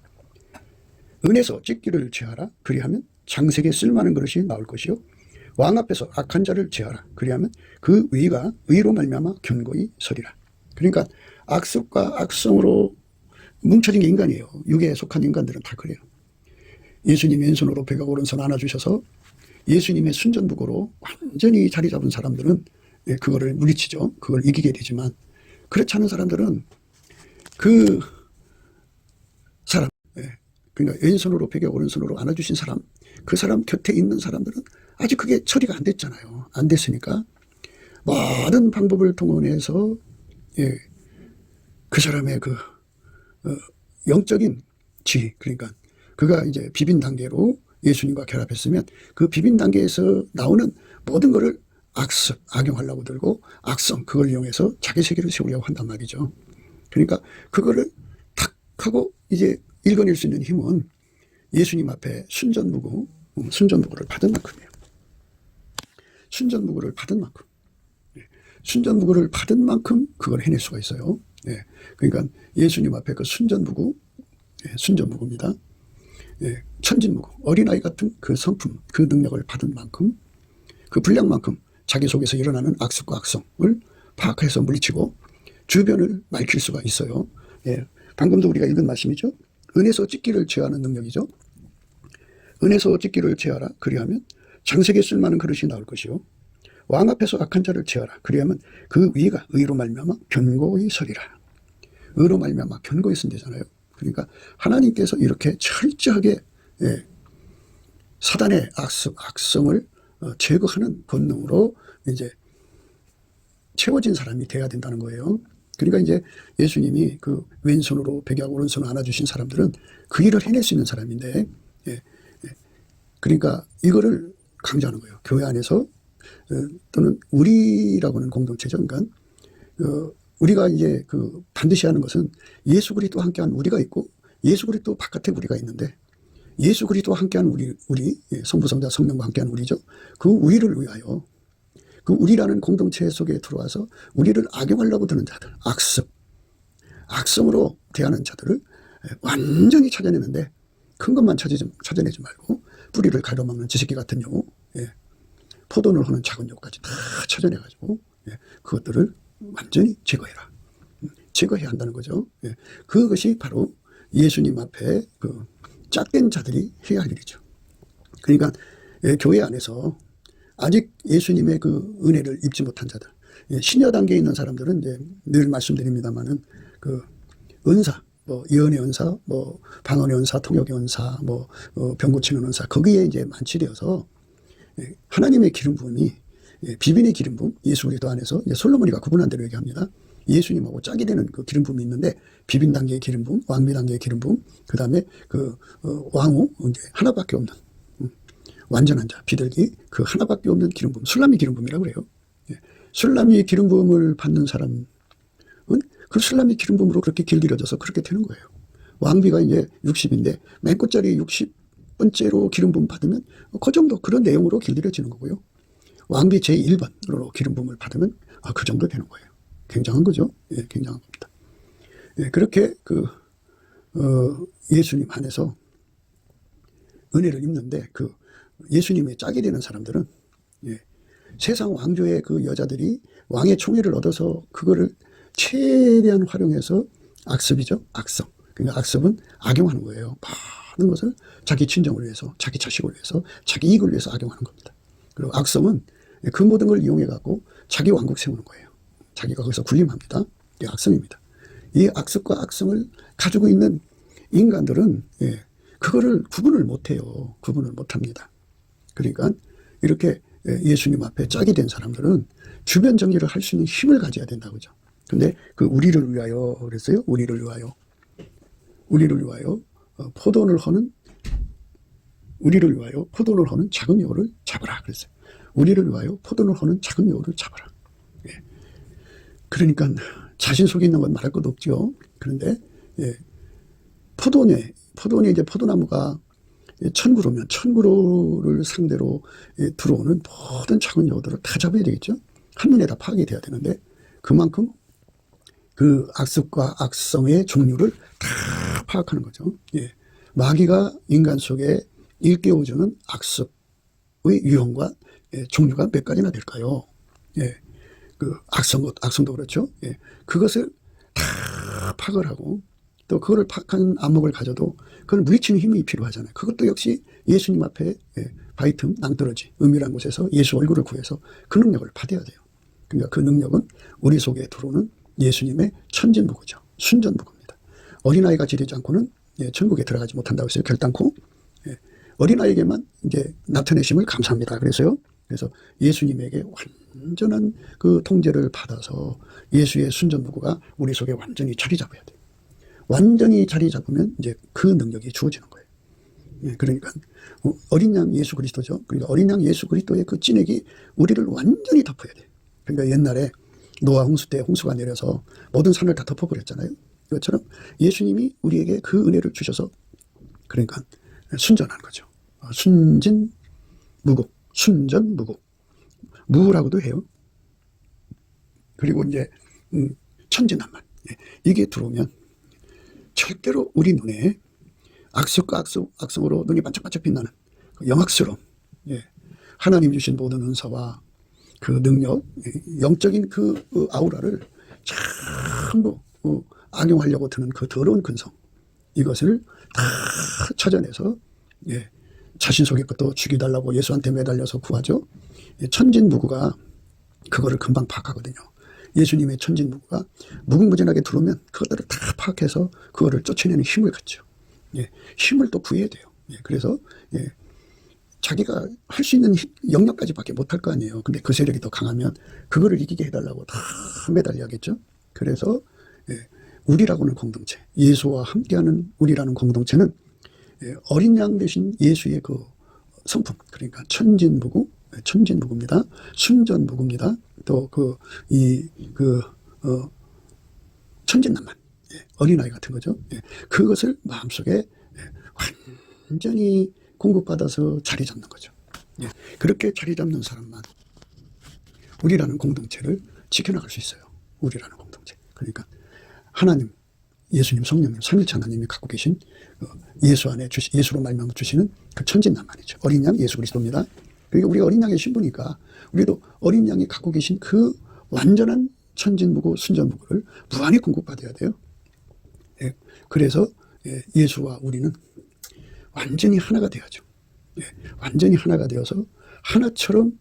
은에서 찢기를 제하라. 그리하면 장색에 쓸만한 그릇이 나올 것이요. 왕 앞에서 악한 자를 제하라. 그리하면 그 위가 의로 말미암아 견고히 서리라. 그러니까 악습과 악성으로 뭉쳐진 게 인간이에요. 육에 속한 인간들은 다 그래요. 예수님 왼손으로 벽에 오른손 안아주셔서 예수님의 순전부고로 완전히 자리 잡은 사람들은 그거를 물리치죠. 그걸 이기게 되지만 그렇지 않은 사람들은 그 사람, 그러니까 왼손으로 벽에 오른손으로 안아주신 사람, 그 사람 곁에 있는 사람들은 아직 그게 처리가 안 됐잖아요. 안 됐으니까 모든 방법을 동원해서 그 사람의 영적인 지위, 그러니까 그가 이제 비빈 단계로 예수님과 결합했으면 그 비빈 단계에서 나오는 모든 것을 악용하려고 들고 악성, 그걸 이용해서 자기 세계를 세우려고 한단 말이죠. 그러니까 그거를 탁 하고 이제 읽어낼 수 있는 힘은 예수님 앞에 순전무구를 받은 만큼이에요. 순전무구를 받은 만큼. 순전무구를 받은 만큼 그걸 해낼 수가 있어요. 그러니까 예수님 앞에 그 순전무구입니다. 천진무구, 어린아이 같은 그 성품, 그 능력을 받은 만큼, 그 분량만큼 자기 속에서 일어나는 악습과 악성을 파악해서 물리치고 주변을 밝힐 수가 있어요. 방금도 우리가 읽은 말씀이죠. 은에서 찢기를 제하는 능력이죠. 은에서 찢기를 제하라. 그리하면 장색에 쓸만한 그릇이 나올 것이요. 왕 앞에서 악한 자를 제하라. 그리하면 그 위가 의로 말미암아 견고히 서리라. 의로 말미암아 견고히 선되잖아요. 그러니까 하나님께서 이렇게 철저하게 사단의 악성을 제거하는 권능으로 이제 채워진 사람이 돼야 된다는 거예요. 그러니까 이제 예수님이 그 왼손으로 벽하고 오른손을 안아주신 사람들은 그 일을 해낼 수 있는 사람인데, 그러니까 이거를 강조하는 거예요. 교회 안에서 또는 우리라고 하는 공동체죠. 그러니까 우리가 이제 반드시 하는 것은 예수 그리스도와 함께한 우리가 있고 예수 그리스도 바깥에 우리가 있는데 예수 그리스도와 함께하는 우리 성부, 성자, 성령과 함께하는 우리죠. 그 우리를 위하여, 그 우리라는 공동체 속에 들어와서 우리를 악용하려고 드는 자들, 악성으로 대하는 자들을 완전히 찾아내는데, 큰 것만 찾아내지 말고 뿌리를 가로막는 지새끼 같은 경우, 포도를 하는 작은 요까지 다 찾아내가지고 그것들을 완전히 제거해라. 제거해야 한다는 거죠. 그것이 바로 예수님 앞에 그 짝된 자들이 해야 할 일이죠. 그러니까 교회 안에서 아직 예수님의 그 은혜를 입지 못한 자들, 신여 단계에 있는 사람들은 이제 늘 말씀드립니다만은 그 은사, 뭐 예언의 은사, 뭐 방언의 은사, 통역의 은사, 뭐 병 고치는 은사, 거기에 이제 만취되어서 하나님의 기름 부음이 비빈의 기름 부음, 예수 그리스도 안에서 솔로몬이가 구분한 대로 얘기합니다. 예수님하고 짝이 되는 그 기름 부음이 있는데, 비빈 단계의 기름 부음, 왕비 단계의 기름 부음, 그 다음에 그 왕후 이제 하나밖에 없는 완전한 자, 비둘기 그 하나밖에 없는 기름 부음, 술라미 기름 부음이라고 그래요. 술라미 기름 부음을 받는 사람은 그 술라미 기름 부음으로 그렇게 길들여져서 그렇게 되는 거예요. 왕비가 이제 60인데 맨 끝자리 60번째로 기름 부음 받으면 그 정도, 그런 내용으로 길들여지는 거고요. 왕비 제1번으로 기름 부음을 받으면 그 정도 되는 거예요. 굉장한 거죠. 굉장한 겁니다. 그렇게 예수님 안에서 은혜를 입는데, 그 예수님의 짝이 되는 사람들은 세상 왕조의 그 여자들이 왕의 총애를 얻어서 그거를 최대한 활용해서 악습이죠. 악성. 그러니까 악습은 악용하는 거예요. 많은 것을 자기 친정을 위해서, 자기 자식을 위해서, 자기 이익을 위해서 악용하는 겁니다. 그리고 악성은 그 모든 걸 이용해 갖고 자기 왕국 세우는 거예요. 자기가 거기서 군림합니다. 이게 악성입니다. 이 악습과 악성을 가지고 있는 인간들은 그거를 구분을 못해요. 구분을 못합니다. 그러니까 이렇게 예수님 앞에 짝이 된 사람들은 주변 정리를 할 수 있는 힘을 가져야 된다고죠. 근데 그 우리를 위하여 그랬어요. 우리를 위하여 포도를 허는 작은 여우를 잡으라 그랬어요. 우리를 위하여 포도를 허는 작은 여우를 잡아라. 그러니까 자신 속에 있는 건 말할 것도 없죠. 그런데 포도원에 이제 포도나무가 천그루면 천그루를 상대로 들어오는 모든 작은 여우들을 다 잡아야 되겠죠. 한눈에 다 파악이 돼야 되는데, 그만큼 그 악습과 악성의 종류를 다 파악하는 거죠. 마귀가 인간 속에 일깨워주는 악습의 유형과 종류가 몇 가지나 될까요? 그 악성도 그렇죠. 그것을 다 파악을 하고, 또 그거를 파악한 안목을 가져도 그걸 물리치는 힘이 필요하잖아요. 그것도 역시 예수님 앞에 바위 틈 낭떠러지 은밀한 곳에서 예수 얼굴을 구해서 그 능력을 받아야 돼요. 그러니까 그 능력은 우리 속에 들어오는 예수님의 천진무구죠. 순전무구입니다. 어린아이가 지르지 않고는 천국에 들어가지 못한다고 했어요. 결단코. 어린아이에게만 이제 나타내심을 감사합니다. 그래서 예수님에게 완전한 그 통제를 받아서 예수의 순전무구가 우리 속에 완전히 자리 잡아야 돼요. 완전히 자리 잡으면 이제 그 능력이 주어지는 거예요. 그러니까 어린 양 예수 그리스도죠. 그러니까 어린 양 예수 그리스도의 그 찐액이 우리를 완전히 덮어야 돼요. 그러니까 옛날에 노아 홍수 때 홍수가 내려서 모든 산을 다 덮어버렸잖아요. 이것처럼 예수님이 우리에게 그 은혜를 주셔서, 그러니까 순전한 거죠. 순전무구, 무라고도 해요. 그리고 이제 천진난만, 이게 들어오면 절대로 우리 눈에 악습과 악성으로 눈이 반짝반짝 빛나는 영악스러운 하나님 주신 모든 은사와 그 능력, 영적인 그 아우라를 전부 악용하려고 드는 그 더러운 근성, 이것을 다 찾아내서 자신 속의 것도 죽이달라고 예수한테 매달려서 구하죠. 천진무구가 그거를 금방 파악하거든요. 예수님의 천진무구가 무궁무진하게 들어오면 그것들을 다 파악해서 그거를 쫓아내는 힘을 갖죠. 힘을 또 구해야 돼요. 그래서 자기가 할 수 있는 영역까지밖에 못할 거 아니에요. 근데 그 세력이 더 강하면 그거를 이기게 해달라고 다 매달려야겠죠. 그래서 우리라고는 공동체, 예수와 함께하는 우리라는 공동체는 어린 양 대신 예수의 그 성품, 그러니까 천진무구입니다. 순전무구입니다. 또 천진난만, 어린아이 같은 거죠. 그것을 마음속에 완전히 공급받아서 자리 잡는 거죠. 예. 그렇게 자리 잡는 사람만 우리라는 공동체를 지켜나갈 수 있어요. 우리라는 공동체. 그러니까 하나님, 예수님, 성령님, 삼위일체 하나님이 갖고 계신 예수 안에 예수로 말미암아 주시는 그 천진난만이죠. 어린 양 예수 그리스도입니다. 그러니까 우리가 어린 양의 신부니까 우리도 어린 양이 갖고 계신 그 완전한 천진무구, 순전무구를 무한히 공급받아야 돼요. 예. 그래서 예수와 우리는 완전히 하나가 돼야죠. 예. 완전히 하나가 되어서 하나처럼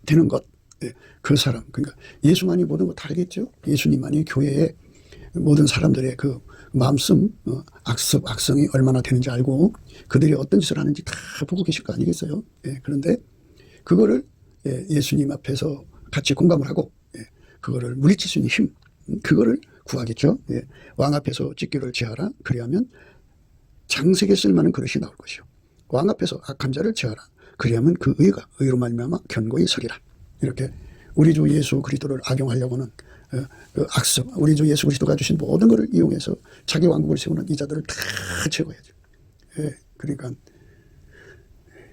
되는 것. 예. 그 사람, 그러니까 예수만이 모든 거 다 알겠죠. 예수님만이 교회에 모든 사람들의 그 마음씀, 악성이 얼마나 되는지 알고 그들이 어떤 짓을 하는지 다 보고 계실 거 아니겠어요. 예. 그런데 그거를 예수님 앞에서 같이 공감을 하고 그거를 물리칠 수 있는 힘, 그거를 구하겠죠. 예. 왕 앞에서 찢기를 제하라. 그리하면 장색에 쓸만한 그릇이 나올 것이요. 왕 앞에서 악한 자를 제하라. 그리하면 그 의가 의로 말미암아 견고히 서리라. 이렇게 우리 주 예수 그리스도를 악용하려고는 그 악성, 우리 주 예수 그리스도가 주신 모든 것을 이용해서 자기 왕국을 세우는 이 자들을 다 제거해야죠. 예. 그러니까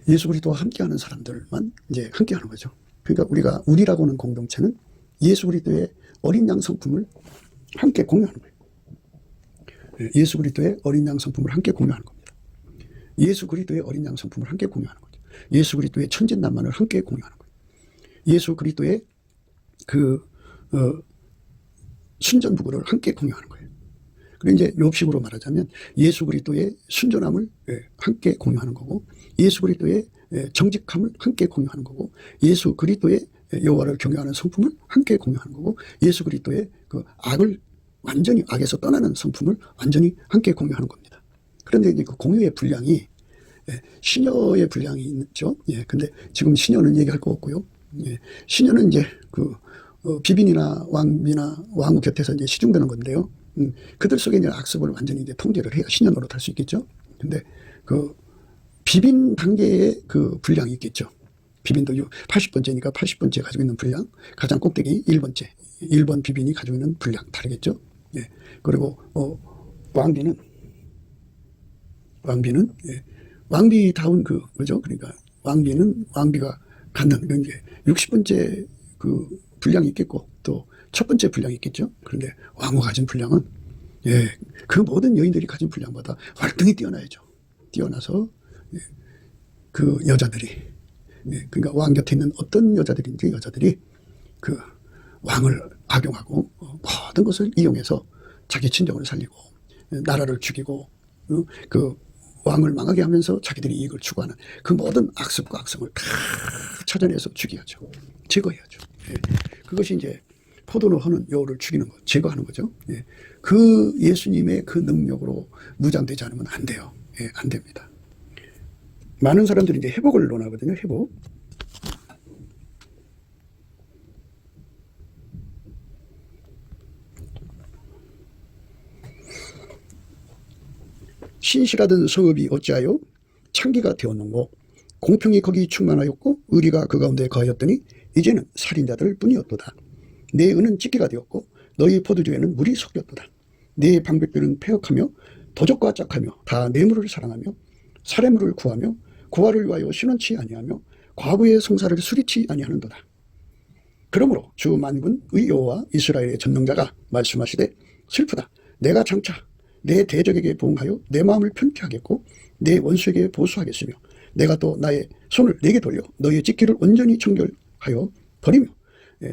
예수 그리스도와 함께하는 사람들만 이제 함께하는 거죠. 그러니까 우리라고 하는 공동체는 예수 그리스도의 어린 양 성품을 함께 공유하는 거예요. 예수 그리스도의 어린 양 성품을 함께 공유하는 겁니다. 예수 그리스도의 어린 양 성품을 함께 공유하는 거죠. 예수 그리스도의 천진난만을 함께 공유하는 거예요. 예수 그리스도의 그 순전부구를 함께 공유하는 거예요. 그리고 이제 욥식으로 말하자면 예수 그리스도의 순전함을 함께 공유하는 거고, 예수 그리스도의 정직함을 함께 공유하는 거고, 예수 그리스도의 여호와를 경외하는 성품을 함께 공유하는 거고, 예수 그리스도의 그 악을 완전히 악에서 떠나는 성품을 완전히 함께 공유하는 겁니다. 그런데 이제 그 공유의 분량이 시녀의 분량이 있죠. 예, 근데 지금 시녀는 얘기할 거 없고요. 예, 시녀는 이제 그 비빈이나 왕비나 왕후 곁에서 이제 시중되는 건데요. 그들 속에 이제 악습을 완전히 이제 통제를 해야 시녀 노릇할 수 있겠죠. 근데 그 비빈 단계의 그 분량이 있겠죠. 비빈도 80번째니까 80번째 가지고 있는 분량, 가장 꼭대기 1번째, 1번 비빈이 가지고 있는 분량 다르겠죠. 예. 그리고 왕비는 예. 왕비다운 그죠. 그러니까 왕비가 갖는 이제 60번째 그 분량이 있겠고 또 첫 번째 분량이 있겠죠. 그런데 왕후가 가진 분량은 그 모든 여인들이 가진 분량보다 월등히 뛰어나야죠. 뛰어나서 그 여자들이 그러니까 왕 곁에 있는 어떤 여자들인지 여자들이 그 왕을 악용하고 모든 것을 이용해서 자기 친정을 살리고 나라를 죽이고 그 왕을 망하게 하면서 자기들이 이익을 추구하는 그 모든 악습과 악성을 다 찾아내서 죽여야죠. 제거해야죠. 그것이 이제 포도로 하는 여우를 죽이는 것, 제거하는 거죠. 그 예수님의 그 능력으로 무장되지 않으면 안 돼요. 안 됩니다. 많은 사람들이 이제 회복을 논하거든요. 회복. 신실하던 성읍이 어찌하여 창기가 되었는고, 공평이 거기 충만하였고 의리가 그 가운데 거하였더니 이제는 살인자들 뿐이었도다. 내 은은 찢기가 되었고 너희 포도주에는 물이 섞였도다. 내 방백들은 폐역하며 도적과 짝하며 다 뇌물을 사랑하며 사례물을 구하며 고아를 위하여 신원치 아니하며 과부의 성사를 수리치 아니하는도다. 그러므로 주 만군의 여호와 이스라엘의 전능자가 말씀하시되 슬프다. 내가 장차 내 대적에게 보응하여 내 마음을 편케 하겠고 내 원수에게 보수하겠으며 내가 또 나의 손을 내게 돌려 너희의 찢기를 온전히 청결하여 버리며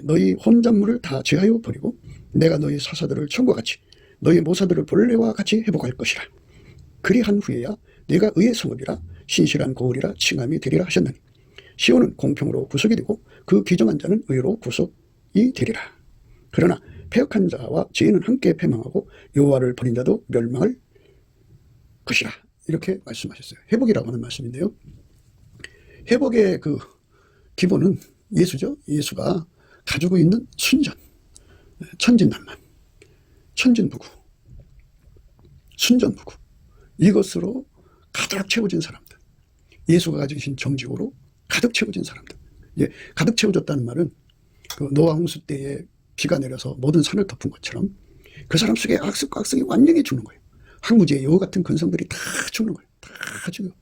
너희 혼잣물을 다 제하여 버리고 내가 너희 사사들을 처음과 같이 너희 모사들을 본래와 같이 회복할 것이라. 그리한 후에야 내가 의의 성읍이라 신실한 거울이라 칭함이 되리라 하셨나니 시온은 공평으로 구속이 되고 그 기정한 자는 의로 구속이 되리라. 그러나 패역한 자와 죄인은 함께 패망하고 여호와를 버린 자도 멸망할 것이라. 이렇게 말씀하셨어요. 회복이라고 하는 말씀인데요. 회복의 그 기본은 예수죠. 예수가 가지고 있는 순전, 천진난만, 천진부구, 순전부구, 이것으로 가득 채워진 사람들, 예수가 가지고 계신 정직으로 가득 채워진 사람들. 가득 채워졌다는 말은 그 노아 홍수 때에 비가 내려서 모든 산을 덮은 것처럼 그 사람 속에 악습과 악성이 완전히 죽는 거예요. 항무지의 여우 같은 근성들이 다 죽는 거예요. 다 죽어요.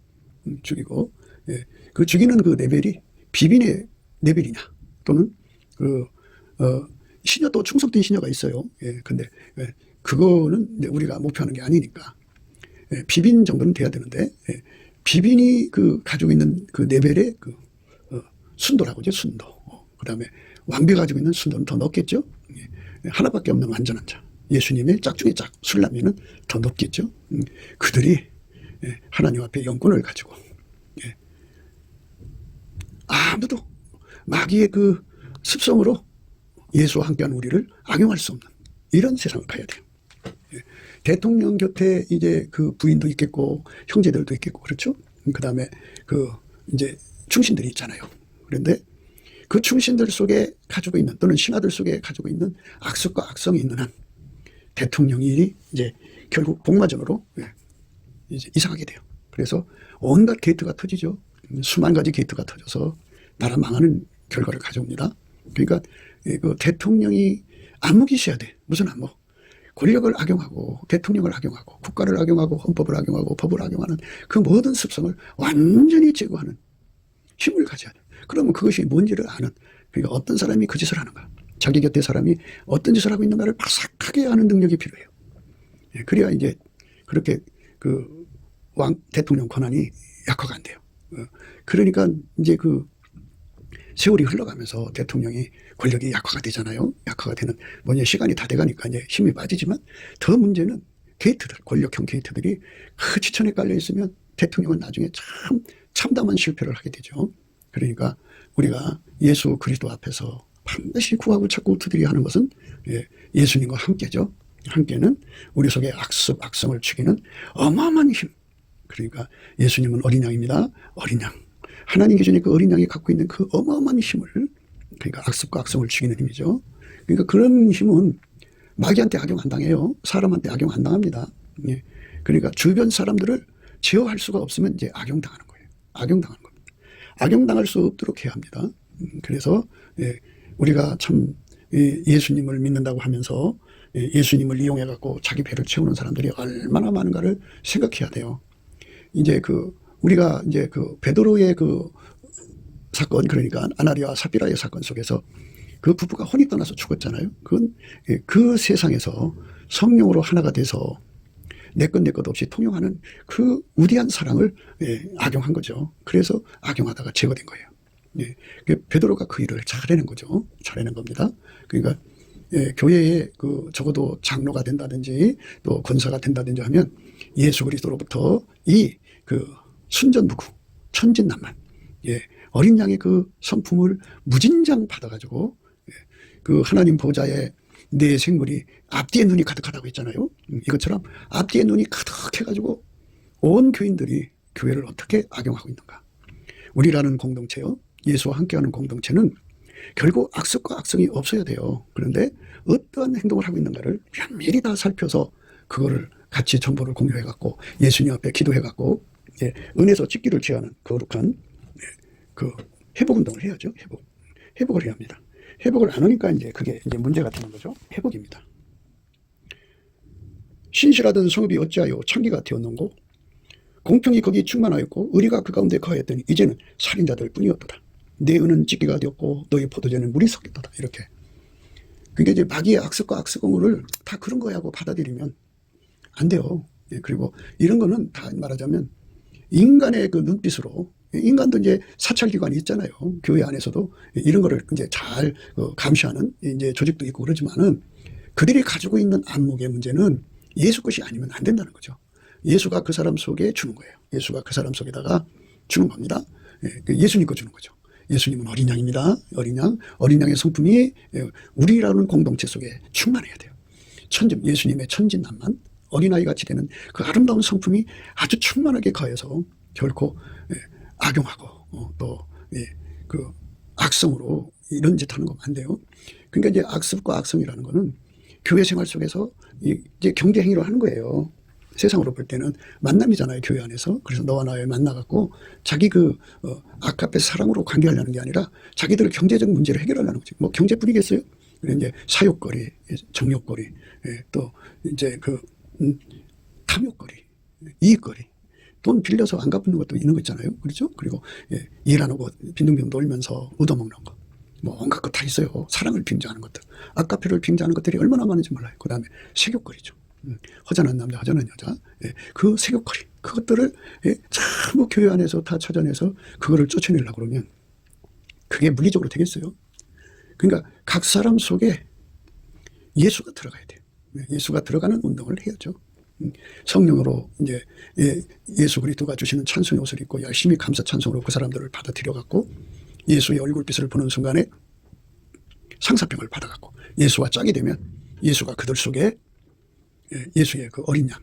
죽이고, 예, 그 죽이는 그 레벨이 비빈의 레벨이냐, 또는 시녀 또 충성된 시녀가 있어요. 예, 근데 그거는 이제 우리가 목표하는 게 아니니까. 예, 비빈 정도는 돼야 되는데, 예, 비빈이 가지고 있는 그 레벨의 순도라고 하죠, 순도. 그 다음에 왕비가 가지고 있는 순도는 더 높겠죠. 예, 하나밖에 없는 완전한 자. 예수님의 짝중의 짝, 술람이는 더 높겠죠. 그들이 하나님 앞에 영권을 가지고, 예, 아무도 마귀의 그 습성으로 예수와 함께한 우리를 악용할 수 없는 이런 세상을 가야 돼요. 예, 대통령 곁에 이제 그 부인도 있겠고 형제들도 있겠고 그렇죠. 그 다음에 이제 충신들이 있잖아요. 그런데 그 충신들 속에 가지고 있는, 또는 신하들 속에 가지고 있는 악습과 악성이 있는 한 대통령이 이제 결국 복마전으로 이제 이상하게 돼요. 그래서 온갖 게이트가 터지죠. 수만 가지 게이트가 터져서 나라 망하는 결과를 가져옵니다. 그러니까 그 대통령이 안목이 있어야 돼. 무슨 안목? 권력을 악용하고 대통령을 악용하고 국가를 악용하고 헌법을 악용하고 법을 악용하는 그 모든 습성을 완전히 제거하는 힘을 가져야 돼. 그러면 그것이 뭔지를 아는, 그러니까 어떤 사람이 그 짓을 하는가, 자기 곁에 사람이 어떤 짓을 하고 있는가를 바삭하게 아는 능력이 필요해요. 예, 그래야 이제 그렇게 대통령 권한이 약화가 안 돼요. 그러니까 이제 세월이 흘러가면서 대통령이 권력이 약화가 되잖아요. 약화가 되는, 뭐냐, 시간이 다 돼가니까 이제 힘이 빠지지만, 더 문제는 게이트들, 권력형 게이트들이 그 지천에 깔려 있으면 대통령은 나중에 참 참담한 실패를 하게 되죠. 그러니까 우리가 예수 그리스도 앞에서 반드시 구하고 찾고 두드려야 하는 것은 예수님과 함께죠. 함께는 우리 속에 악습, 악성을 죽이는 어마어마한 힘. 그러니까 예수님은 어린 양입니다. 어린 양. 하나님 기준에 그 어린 양이 갖고 있는 그 어마어마한 힘을, 그러니까 악습과 악성을 죽이는 힘이죠. 그러니까 그런 힘은 마귀한테 악용 안 당해요. 사람한테 악용 안 당합니다. 예. 그러니까 주변 사람들을 제어할 수가 없으면 이제 악용당하는 거예요. 악용당하는 겁니다. 악용당할 수 없도록 해야 합니다. 그래서 우리가 참 예수님을 믿는다고 하면서 예수님을 이용해 갖고 자기 배를 채우는 사람들이 얼마나 많은가를 생각해야 돼요. 이제 우리가 이제 베드로의 사건, 그러니까 아나니아와 삽비라의 사건 속에서 그 부부가 혼이 떠나서 죽었잖아요. 그건 그 세상에서 성령으로 하나가 돼서 내 것 없이 통용하는 그 우대한 사랑을 악용한 거죠. 그래서 악용하다가 제거된 거예요. 베드로가 그 일을 잘해낸 거죠. 잘해낸 겁니다. 그러니까 교회에 적어도 장로가 된다든지 또 권사가 된다든지 하면 예수 그리스도로부터 이 순전무구, 천진난만, 어린 양의 그 성품을 무진장 받아가지고 하나님 보좌에 내 생물이 앞뒤에 눈이 가득하다고 했잖아요. 이것처럼 앞뒤에 눈이 가득해가지고 온 교인들이 교회를 어떻게 악용하고 있는가. 우리라는 공동체요, 예수와 함께하는 공동체는 결국 악습과 악성이 없어야 돼요. 그런데 어떠한 행동을 하고 있는가를 면밀히 다 살펴서 그거를 같이 정보를 공유해갖고 예수님 앞에 기도해갖고 은혜서 찍기를 취하는 거룩한 회복운동을 해야죠. 회복을 해야 합니다. 회복을 안 하니까 이제 그게 이제 문제가 되는 거죠. 회복입니다. 신실하던 성읍이 어찌하여 창기가 되었는고, 공평이 거기 충만하였고 의리가 그 가운데 거하였더니 이제는 살인자들 뿐이었도다. 내 은은 찢기가 되었고 너의 포도주는 물이 섞였도다. 이렇게. 그러니까 이제 마귀의 악습과 악성을 다 그런 거야 하고 받아들이면 안 돼요. 그리고 이런 거는 다 말하자면 인간의 그 눈빛으로, 인간도 이제 사찰기관이 있잖아요. 교회 안에서도 이런 거를 이제 잘 감시하는 이제 조직도 있고 그러지만은 그들이 가지고 있는 안목의 문제는 예수 것이 아니면 안 된다는 거죠. 예수가 그 사람 속에 주는 거예요. 예수가 그 사람 속에다가 주는 겁니다. 예수님 거 주는 거죠. 예수님은 어린 양입니다. 어린 양. 어린 양의 성품이 우리라는 공동체 속에 충만해야 돼요. 예수님의 천진난만, 어린아이 같이 되는 그 아름다운 성품이 아주 충만하게 가해서 결코 악용하고 또 악성으로 이런 짓 하는 거 안 돼요. 그러니까 이제 악습과 악성이라는 거는 교회 생활 속에서 이제 경제 행위로 하는 거예요. 세상으로 볼 때는 만남이잖아요, 교회 안에서. 그래서 너와 나의 만나갖고 자기 아카페 사랑으로 관계하려는 게 아니라 자기들 경제적 문제를 해결하려는 거지. 뭐 경제뿐이겠어요? 그래 이제 사욕거리, 정욕거리, 또 이제 탐욕거리, 이익거리, 돈 빌려서 안 갚는 것도 있는 거 있잖아요. 그렇죠? 그리고 일 안 하고 빈둥빈둥 놀면서 얻어먹는 거. 뭐 온갖 것 다 있어요. 사랑을 빙자하는 것들. 아까페를 빙자하는 것들이 얼마나 많은지 몰라요. 그 다음에 색욕거리죠. 허전한 남자, 허전한 여자. 그 색욕거리. 그것들을 전부 교회 안에서 다 찾아내서 그거를 쫓아내려고 그러면 그게 물리적으로 되겠어요? 그러니까 각 사람 속에 예수가 들어가야 돼요. 예수가 들어가는 운동을 해야죠. 성령으로 이제 예수 그리스도가 주시는 찬송의 옷을 입고 열심히 감사 찬송으로 그 사람들을 받아들여 갖고 예수의 얼굴빛을 보는 순간에 상사병을 받아갖고 예수와 짝이 되면 예수가 그들 속에 예수의 그 어린 양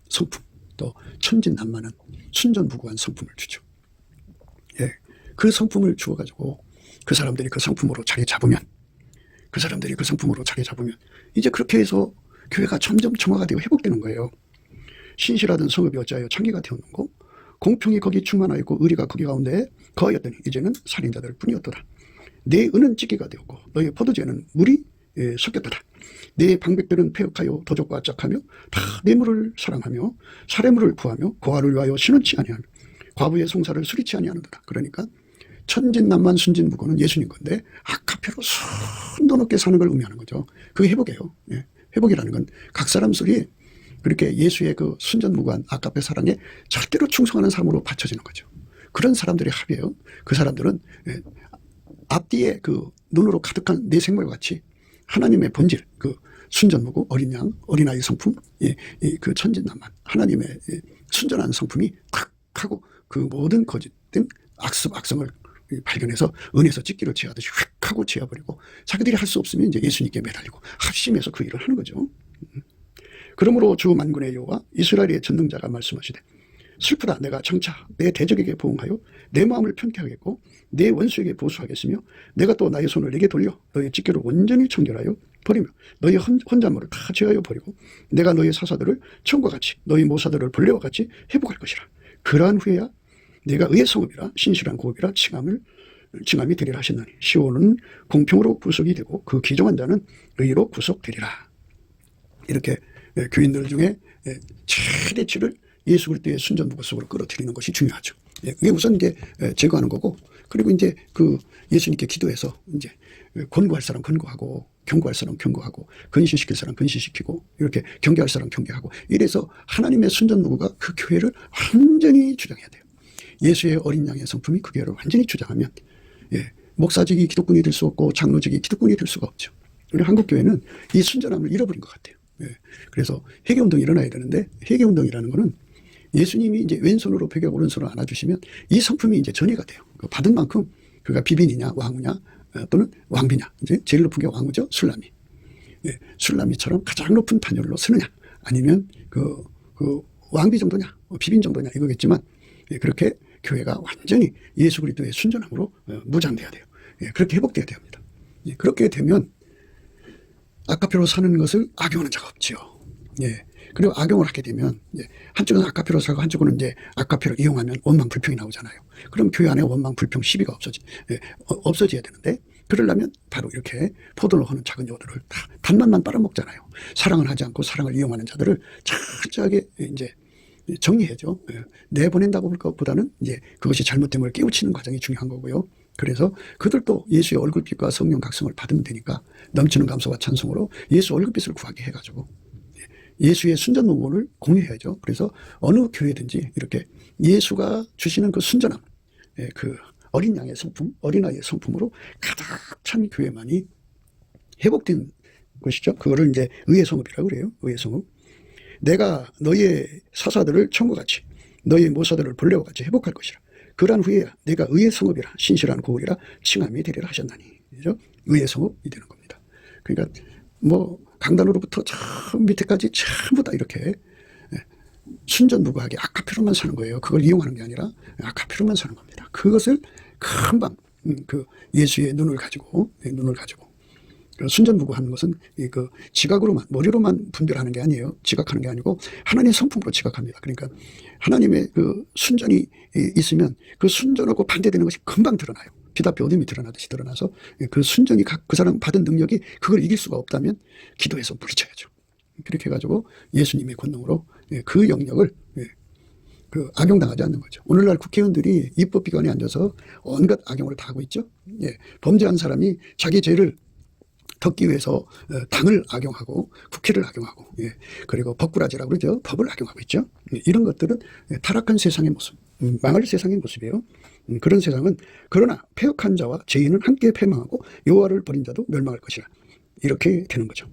성품 또 천진난만한 순전무구한 성품을 주죠. 그 성품을 주어가지고 그 사람들이 그 성품으로 자리 잡으면 이제 그렇게 해서 교회가 점점 정화가 되고 회복되는 거예요. 신실하던 성읍이 어찌하여 창기가 되었는고 공평이 거기 충만하였고 의리가 거기 가운데 거하였더니 이제는 살인자들 뿐이었도다. 내 은은 찌개가 되었고 너의 포도주에는 물이 섞였도다. 내 방백들은 폐역하여 도적과 짝하며 다 뇌물을 사랑하며 사례물을 구하며 고아를 위하여 신원치 아니하며 과부의 송사를 수리치 아니하는도다. 그러니까 천진난만 순진무구는 예수님 건데 아카페로 순도 높게 사는 걸 의미하는 거죠. 그게 회복이에요. 회복이라는 건 각 사람 속이 그렇게 예수의 그 순전무구한 아카페 사랑에 절대로 충성하는 삶으로 받쳐지는 거죠. 그런 사람들의 합이에요. 그 사람들은 앞뒤에 그 눈으로 가득한 내 생물과 같이 하나님의 본질, 그 순전무구, 어린 양, 어린아이 성품, 그 천진난만, 하나님의 순전한 성품이 탁 하고 그 모든 거짓된 악성을 발견해서 은에서 찢기를 제하듯이 휙 하고 제어버리고 자기들이 할 수 없으면 이제 예수님께 매달리고 합심해서 그 일을 하는 거죠. 그러므로 주 만군의 여호와 이스라엘의 전능자가 말씀하시되 슬프다 내가 장차 내 대적에게 보응하여 내 마음을 편케 하겠고 내 원수에게 보수하겠으며 내가 또 나의 손을 내게 돌려 너의 집게를 온전히 청결하여 버리며 너의 혼잣말을 다 제하여 버리고 내가 너의 사사들을 처음과 같이 너희 모사들을 벌레와 같이 회복할 것이라. 그러한 후에야 내가 의의 성읍이라 신실한 고업이라 칭함이 되리라 하셨나니 시온은 공평으로 구속이 되고 그 기종한 자는 의로 구속되리라. 이렇게 교인들 중에 최대치를 예수 그리스도의 순전무구 속으로 끌어들이는 것이 중요하죠. 그게 우선 이제 제거하는 거고, 그리고 이제 그 예수님께 기도해서 이제 권고할 사람 권고하고, 경고할 사람 경고하고, 근신시킬 사람 근신시키고, 이렇게 경계할 사람 경계하고, 이래서 하나님의 순전무구가 그 교회를 완전히 주장해야 돼요. 예수의 어린 양의 성품이 그 교회를 완전히 주장하면 목사직이 기독군이 될 수 없고 장로직이 기독군이 될 수가 없죠. 우리 한국 교회는 이 순전함을 잃어버린 것 같아요. 그래서 회개운동이 일어나야 되는데, 회개운동이라는 거는 예수님이 이제 왼손으로 베개 오른손으로 안아주시면 이 성품이 이제 전이가 돼요. 받은 만큼 그가 비빈이냐 왕후냐 또는 왕비냐, 이제 제일 높은 게 왕후죠. 술람이. 술람이처럼 가장 높은 판결로 서느냐 아니면 그 왕비 정도냐 비빈 정도냐 이거겠지만, 그렇게 교회가 완전히 예수 그리스도의 순전함으로 무장돼야 돼요. 그렇게 회복돼야 됩니다. 그렇게 되면 아카페로 사는 것을 악용하는 자가 없죠. 그리고 악용을 하게 되면 한쪽은 아카페로 살고 한쪽은 이제 아카페로 이용하면 원망 불평이 나오잖아요. 그럼 교회 안에 원망 불평 시비가 없어져야 되는데, 그러려면 바로 이렇게 포도를 하는 작은 여우들을 다 단맛만 빨아먹잖아요. 사랑을 하지 않고 사랑을 이용하는 자들을 철저하게 이제 정리해줘. 내보낸다고 볼 것보다는 이제 그것이 잘못됨을 깨우치는 과정이 중요한 거고요. 그래서 그들도 예수의 얼굴빛과 성령 각성을 받으면 되니까 넘치는 감사와 찬송으로 예수 얼굴빛을 구하게 해가지고 예수의 순전무구를 공유해야죠. 그래서 어느 교회든지 이렇게 예수가 주시는 그 순전함, 그 어린 양의 성품, 어린아이의 성품으로 가득 찬 교회만이 회복된 것이죠. 그거를 이제 의의 성읍이라고 그래요. 의의 성읍. 내가 너의 사사들을 청구같이 너의 모사들을 벌레와 같이 회복할 것이라. 그러한 후에야 내가 의의 성읍이라 신실한 고을이라 칭함이 되리라 하셨나니. 그죠? 의의 성읍이 되는 겁니다. 그러니까 뭐 강단으로부터 저 밑에까지 전부 다 이렇게 순전무구하게 아카페로만 사는 거예요. 그걸 이용하는 게 아니라 아카페로만 사는 겁니다. 그것을 금방 그 예수의 눈을 가지고 순전무구하는 것은 그 지각으로만 머리로만 분별하는 게 아니에요. 지각하는 게 아니고 하나님의 성품으로 지각합니다. 그러니까 하나님의 그 순전이 있으면 그 순전하고 반대되는 것이 금방 드러나요. 빛 앞에 어둠이 드러나듯이 드러나서 그 순전이 그 사람 받은 능력이 그걸 이길 수가 없다면 기도해서 물리쳐야죠. 그렇게 해가지고 예수님의 권능으로 그 영역을 악용당하지 않는 거죠. 오늘날 국회의원들이 입법기관에 앉아서 온갖 악용을 다 하고 있죠. 예, 범죄한 사람이 자기 죄를 덮기 위해서 당을 악용하고 국회를 악용하고, 예, 그리고 법꾸라지라고 그러죠. 법을 악용하고 있죠. 예, 이런 것들은 타락한 세상의 모습, 망할 세상의 모습이에요. 그런 세상은 그러나 패역한 자와 죄인은 함께 패망하고 여호와를 버린 자도 멸망할 것이라. 이렇게 되는 거죠.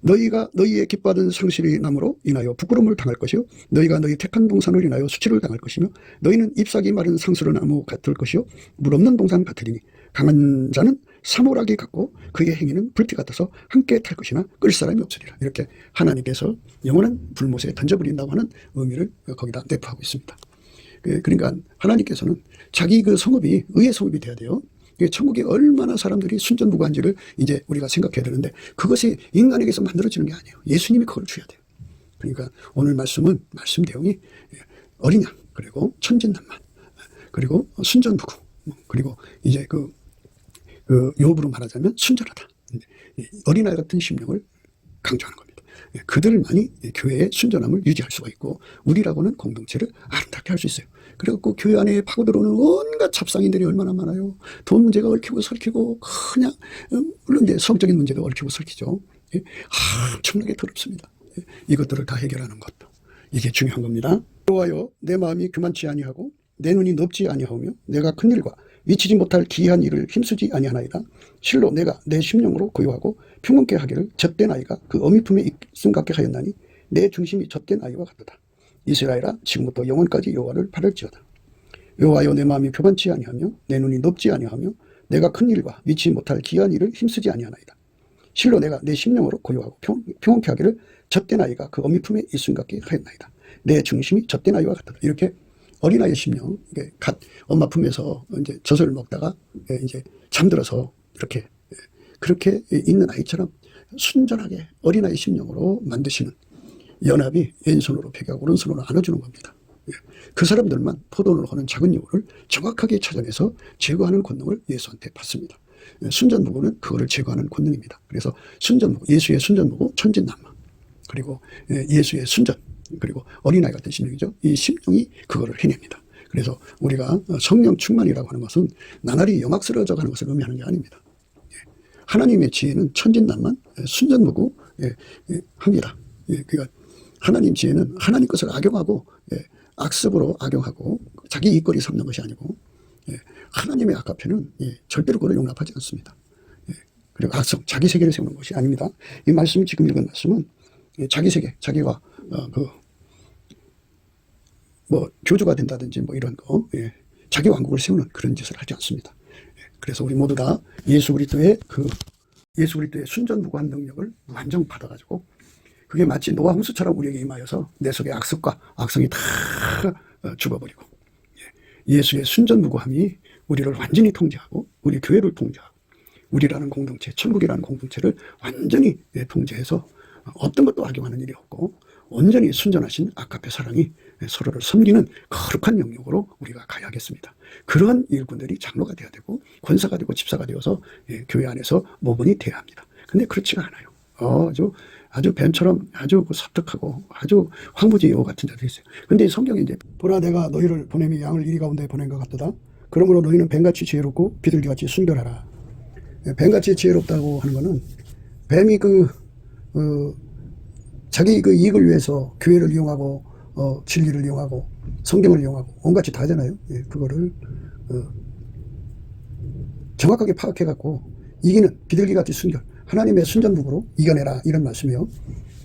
너희가 너희의 기뻐하던 상실이 남으로 인하여 부끄러움을 당할 것이요 너희가 너희 택한 동산을 인하여 수치를 당할 것이며 너희는 잎사귀 마른 상수로 나무 같을 것이요 물 없는 동산 같으리니 강한 자는 사모라기 같고 그의 행위는 불티 같아서 함께 탈 것이나 끌 사람이 없으리라. 이렇게 하나님께서 영원한 불못에 던져버린다고 하는 의미를 거기다 내포하고 있습니다. 그러니까 하나님께서는 자기 그 성읍이 의의 성읍이 돼야 돼요. 천국에 얼마나 사람들이 순전무구한지를 이제 우리가 생각해야 되는데 그것이 인간에게서 만들어지는 게 아니에요. 예수님이 그걸 주셔야 돼요. 그러니까 오늘 말씀 내용이 어린 양, 그리고 천진난만, 그리고 순전무구, 그리고 이제 그 요업으로 말하자면 순전하다. 어린아이 같은 심령을 강조하는 겁니다. 그들만이 교회의 순전함을 유지할 수가 있고 우리라고는 공동체를 아름답게 할 수 있어요. 그래갖고 교회 안에 파고들어오는 온갖 잡상인들이 얼마나 많아요. 돈 문제가 얽히고 설키고 그냥 물론 이제 성적인 문제도 얽히고 설키죠. 엄청나게 더럽습니다. 이것들을 다 해결하는 것도 이게 중요한 겁니다. 여호와여 내 마음이 교만치 아니하고 내 눈이 높지 아니하오며 내가 큰 일과 미치지 못할 기이한 일을 힘쓰지 아니하나이다. 실로 내가 내 심령으로 고요하고 평온케 하기를 젖된 아이가 그 어미 품에 있음 같게 하였나니 내 중심이 젖된 아이와 같도다. 이스라엘아 지금부터 영원까지 여호와를 바랄지어다. 여호와여 내 마음이 교만치 아니하며 내 눈이 높지 아니하며 내가 큰 일과 미치지 못할 기이한 일을 힘쓰지 아니하나이다. 실로 내가 내 심령으로 고요하고 평온케 하기를 젖된 아이가 그 어미 품에 있음 같게 하였나이다. 내 중심이 젖된 아이와 같도다. 이렇게 어린아이의 심령, 이게 갓 엄마 품에서 이제 젖을 먹다가 이제 잠들어서 이렇게 그렇게 있는 아이처럼 순전하게 어린아이 심령으로 만드시는 연합이 왼손으로 배기하고 오른손으로 안아주는 겁니다. 그 사람들만 포도원을 하는 작은 여우를 정확하게 찾아내서 제거하는 권능을 예수한테 받습니다. 순전무구는 그거를 제거하는 권능입니다. 그래서 순전무구, 예수의 순전무구, 천진난만, 그리고 예수의 순전, 그리고 어린아이 같은 심령이죠. 이 심령이 그거를 해냅니다. 그래서 우리가 성령 충만이라고 하는 것은 나날이 영악스러워져 가는 것을 의미하는 게 아닙니다. 하나님의 지혜는 천진난만, 순전무구 합니다. 그러니까 하나님 지혜는 하나님 것을 악용하고 악습으로 악용하고 자기 이익거리 삼는 것이 아니고 하나님의 악화편은 절대로 그걸 용납하지 않습니다. 그리고 악성, 자기 세계를 세우는 것이 아닙니다. 이 말씀, 지금 읽은 말씀은 자기 세계, 자기가 교주가 된다든지 이런 거, 자기 왕국을 세우는 그런 짓을 하지 않습니다. 그래서 우리 모두 다 예수 그리스도의 순전무구한 능력을 완전 받아가지고 그게 마치 노아 홍수처럼 우리에게 임하여서 내 속의 악습과 악성이 다 죽어버리고 예수의 순전무구함이 우리를 완전히 통제하고 우리 교회를 통제하고 우리라는 공동체, 천국이라는 공동체를 완전히 통제해서 어떤 것도 악용하는 일이 없고 온전히 순전하신 아가페 사랑이 서로를 섬기는 거룩한 영역으로 우리가 가야겠습니다. 그러한 일꾼들이 장로가 되어야 되고 권사가 되고 집사가 되어서 교회 안에서 모범이 되어야 합니다. 근데 그렇지가 않아요. 아주 뱀처럼 아주 섭득하고 아주 황무지 여우 같은 자들이 있어요. 근데 성경에 이제 보라 내가 너희를 보냄이 양을 이리 가운데 보낸 것 같도다. 그러므로 너희는 뱀같이 지혜롭고 비둘기같이 순결하라. 뱀같이 지혜롭다고 하는 거는 뱀이 자기 그 이익을 위해서 교회를 이용하고 진리를 이용하고 성경을 이용하고 온갖이 다 하잖아요. 그거를 정확하게 파악해 갖고 이기는 비둘기같이 순결, 하나님의 순전무구로 이겨내라, 이런 말씀이에요.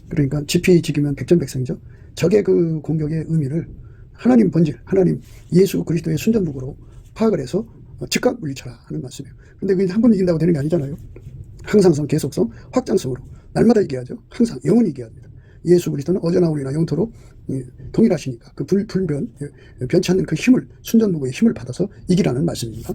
그러니까 지피 지키면 백전백승이죠. 적의 그 공격의 의미를 하나님 본질, 하나님 예수 그리스도의 순전무구로 파악을 해서 즉각 물리쳐라 하는 말씀이에요. 근데 그게 한 번 이긴다고 되는 게 아니잖아요. 항상성, 계속성, 확장성으로 날마다 이겨야죠. 항상 영원히 이겨야 합니다. 예수 그리스도는 어제나 오늘이나 영토로 동일하시니까 그 변치 않는 그 힘을, 순전무구의 힘을 받아서 이기라는 말씀입니다.